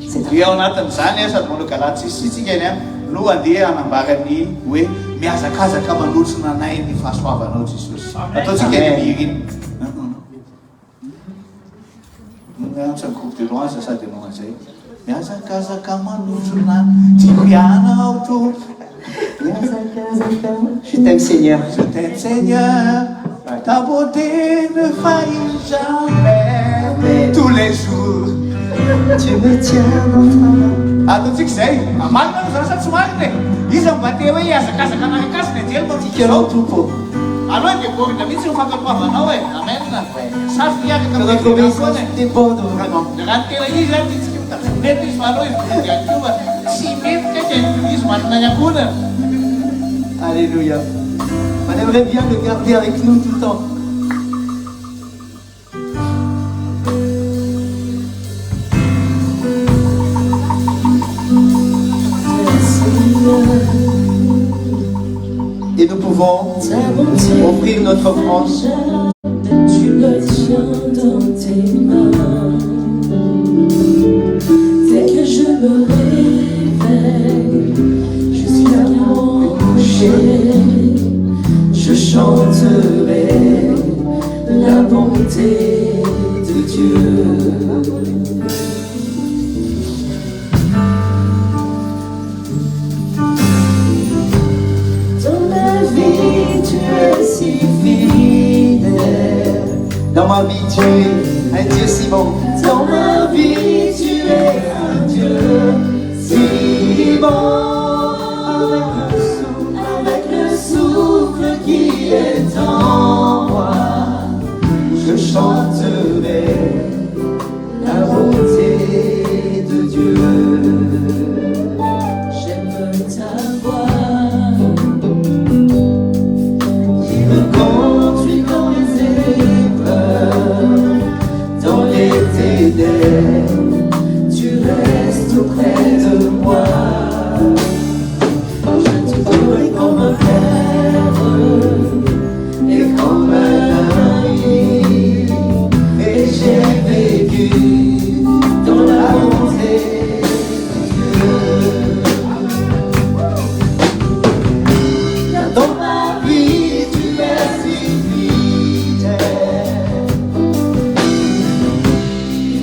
C'est Dia ao anatin'izany a sady manao Galaty 6:6 iny a no andeha hanambarany hoe mihazakazaka manotrona anay ny fahasoavanao Jesosy. Ataontsika Amen. ny mihira iny. Sa groupe de louange sady anao an'izay. Mihazakazaka manotrona tianao to. Je t'aime Seigneur. Je t'aime Seigneur, ta beauté me faillit jamais. Tous les jours. Tu me tiens dans ta main. Ataontsika izay, amalina no zany sady tsy marina e. Iza mibate hoe hiazakazaka anakakasina dia Tiens tout pot. anao dia borina mihitsy ny fankatoavanao e. Amen. Safi hiaraka Que notre obéissance déborde vraiment. raha ny tena izy a titsika mety izy manao izy body any koa tsy mety kaiky izy manana ny ankonana. Alléluia. On aimerait bien le garder avec nous tout le temps. Et nous pouvons offrir notre offrande. Tu me tiens dans tes mains. Dès que je me réveille jusqu'à mon coucher, je chanterai la bonté de Dieu. Dans ma vie, tu es si fidèle. Dans ma vie, tu es un Dieu si bon. Dans ma vie, tu es un Dieu si bon. Avec le souffle qui est en moi, je chanterai la bonté de Dieu. J'aime ta voix qui me conduit dans les épreuves, dans les ténèbres, tu restes auprès de moi. Je te connais comme un frère et comme un ami, et j'ai vécu dans la bonté de Dieu. Car dans ma vie, tu es si fidèle.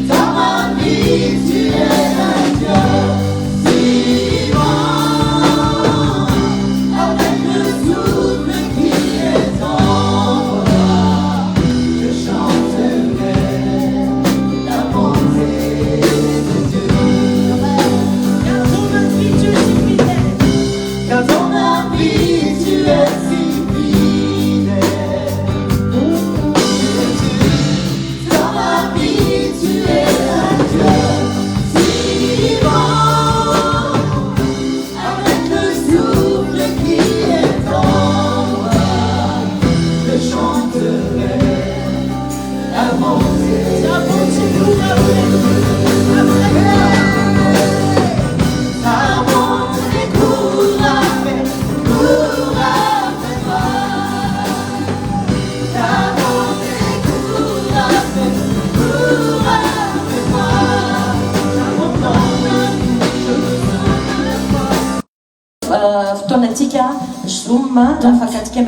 Dans ma vie, tu es un Dieu si bon. Avec le souffle qui est en moi, je chanterai la bonté de Dieu. Car dans ma vie, tu es si fidèle. Car dans ma vie, tu es si fidèle. Dans ma vie, tu es un Dieu si bon. Avec le souffle qui est en moi, je chanterai la bonté. La bonté pour la ta bonté court avec moi. Ta bonté court avec moi.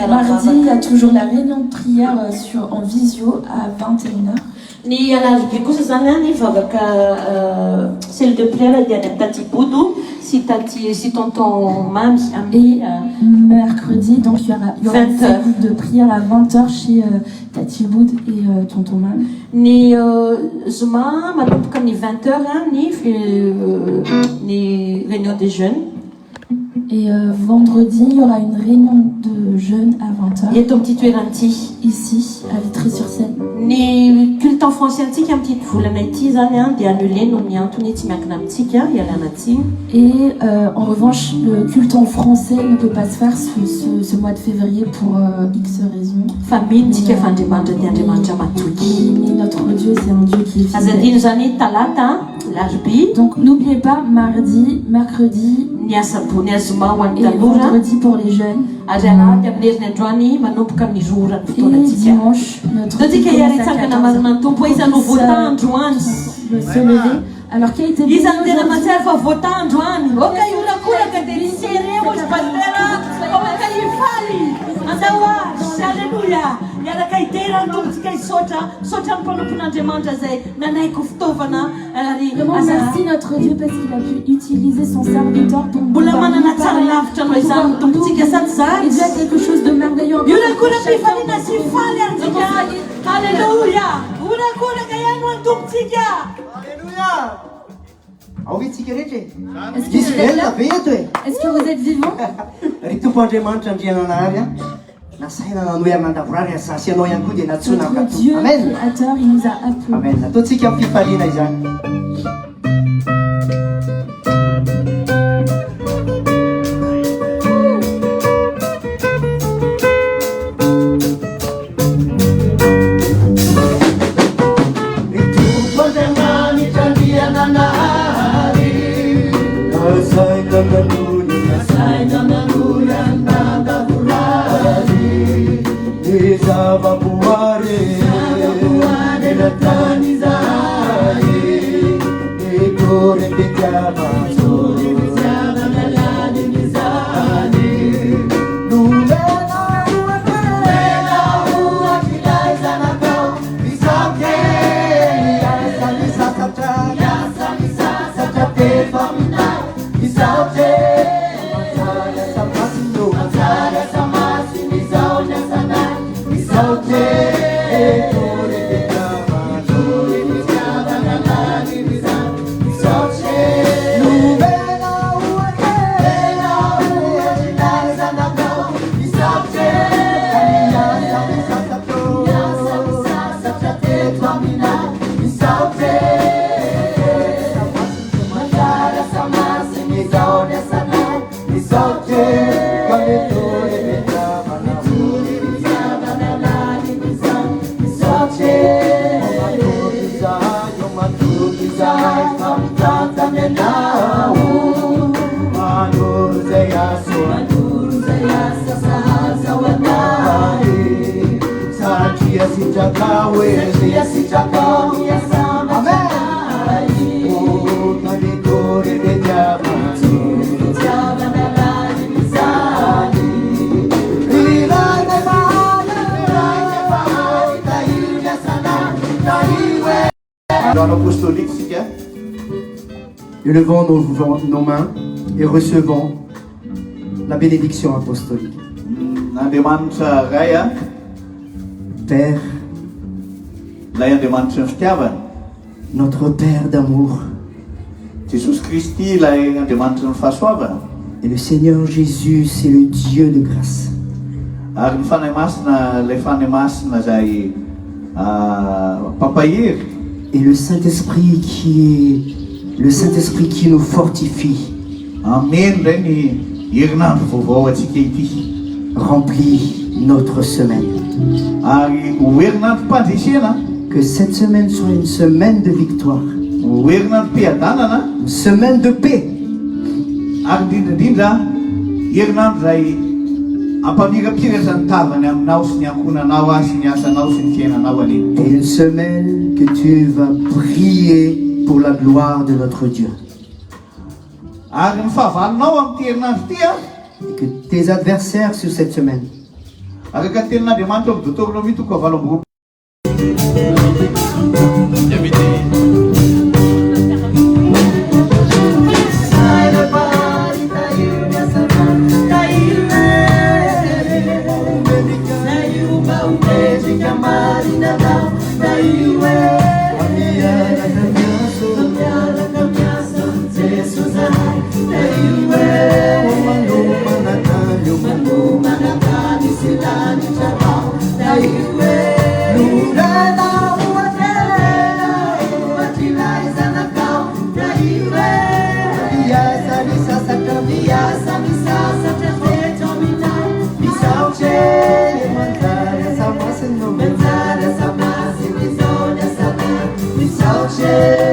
Mardi, il y a toujours la réunion de prière en visio à 21h. Ni alalibiko kosa zany a ny vavaka celle de prière dia any tati Boudou si tonton Mams Et mercredi, donc il y aura 20 heures. un groupe de prière à 20h chez Tati Boud et Tonton Mam. ny zoma manomboka ny 20h ny réunion des jeunes. Et vendredi, il y aura une réunion de jeunes à 20h. Ici, à Vitry-sur-Seine. Ny culte enfance antsika amin'ity volana ity zany a dia annulé noho ny antony tsy miankina amintsika ialana tsiny. Et en revanche, le culte en français ne peut pas se faire ce mois de février pour X raisons. Fa mintsika fa Andriamanitra dia Andriamanitra matoky. Mais notre Dieu, c'est un Dieu qui est Azadino fidèle. zany talata, larbi, Donc n'oubliez pas, mardi, mercredi ny asabotsy, ny azoma ho an'ny et tanora. vendredi pour les jeunes. Ary alahady amin'ny herin'ny androany manomboka amin'ny zorany Et fotoanantsika. dimanche, notre Tatsika culte commence hiaretsangana à marina ny tompo izanao voatandro any. se lever. Alors qui a été béni Izany tena aujourd'hui? matsiaro fa voatandro any. Oka iorakoraka dia risereo ozy pastera. Oka hifaly. Andao azy. Alleluia. Miaraka hidera ny tompontsika hisaotra. Saotra ny mpanompon'Andriamanitra izay nanaiko fitaovana ary Vraiment, merci notre Dieu parce qu'il a pu utiliser son serviteur pour nous mbola parler, manana tsara lavitra anao izany ny tompontsika sady zany. Et Dieu a quelque chose de merveilleux encore Iorakora pour chaque mpifaliana sy faly antsika. Alleluia. Orakoraka ihany ho any tompontsika. Alléluia. Aovitsika rehetra e. Est-ce que Misy vous êtes velona là? be eto e. Est-ce que vous êtes vivant? Ry tompo Andriamanitra andriana anary a nasaina nanoe mandavorary asasy anao ihany koa dia natsona Notre Dieu amen. créateur, il nous a appelés. Amen. Ataontsika amin'ny fifaliana izany. Élevons nos mains et recevons la bénédiction apostolique. Père, notre Père d'amour, et le Seigneur Jésus, c'est le Dieu de grâce. Et le Saint-Esprit qui nous fortifie. Remplit notre semaine. Que cette semaine soit une semaine de victoire. Une semaine de paix. Et une semaine que tu vas prier pour la gloire de notre Dieu. Et que tes adversaires sur cette semaine Jesus, Dieu.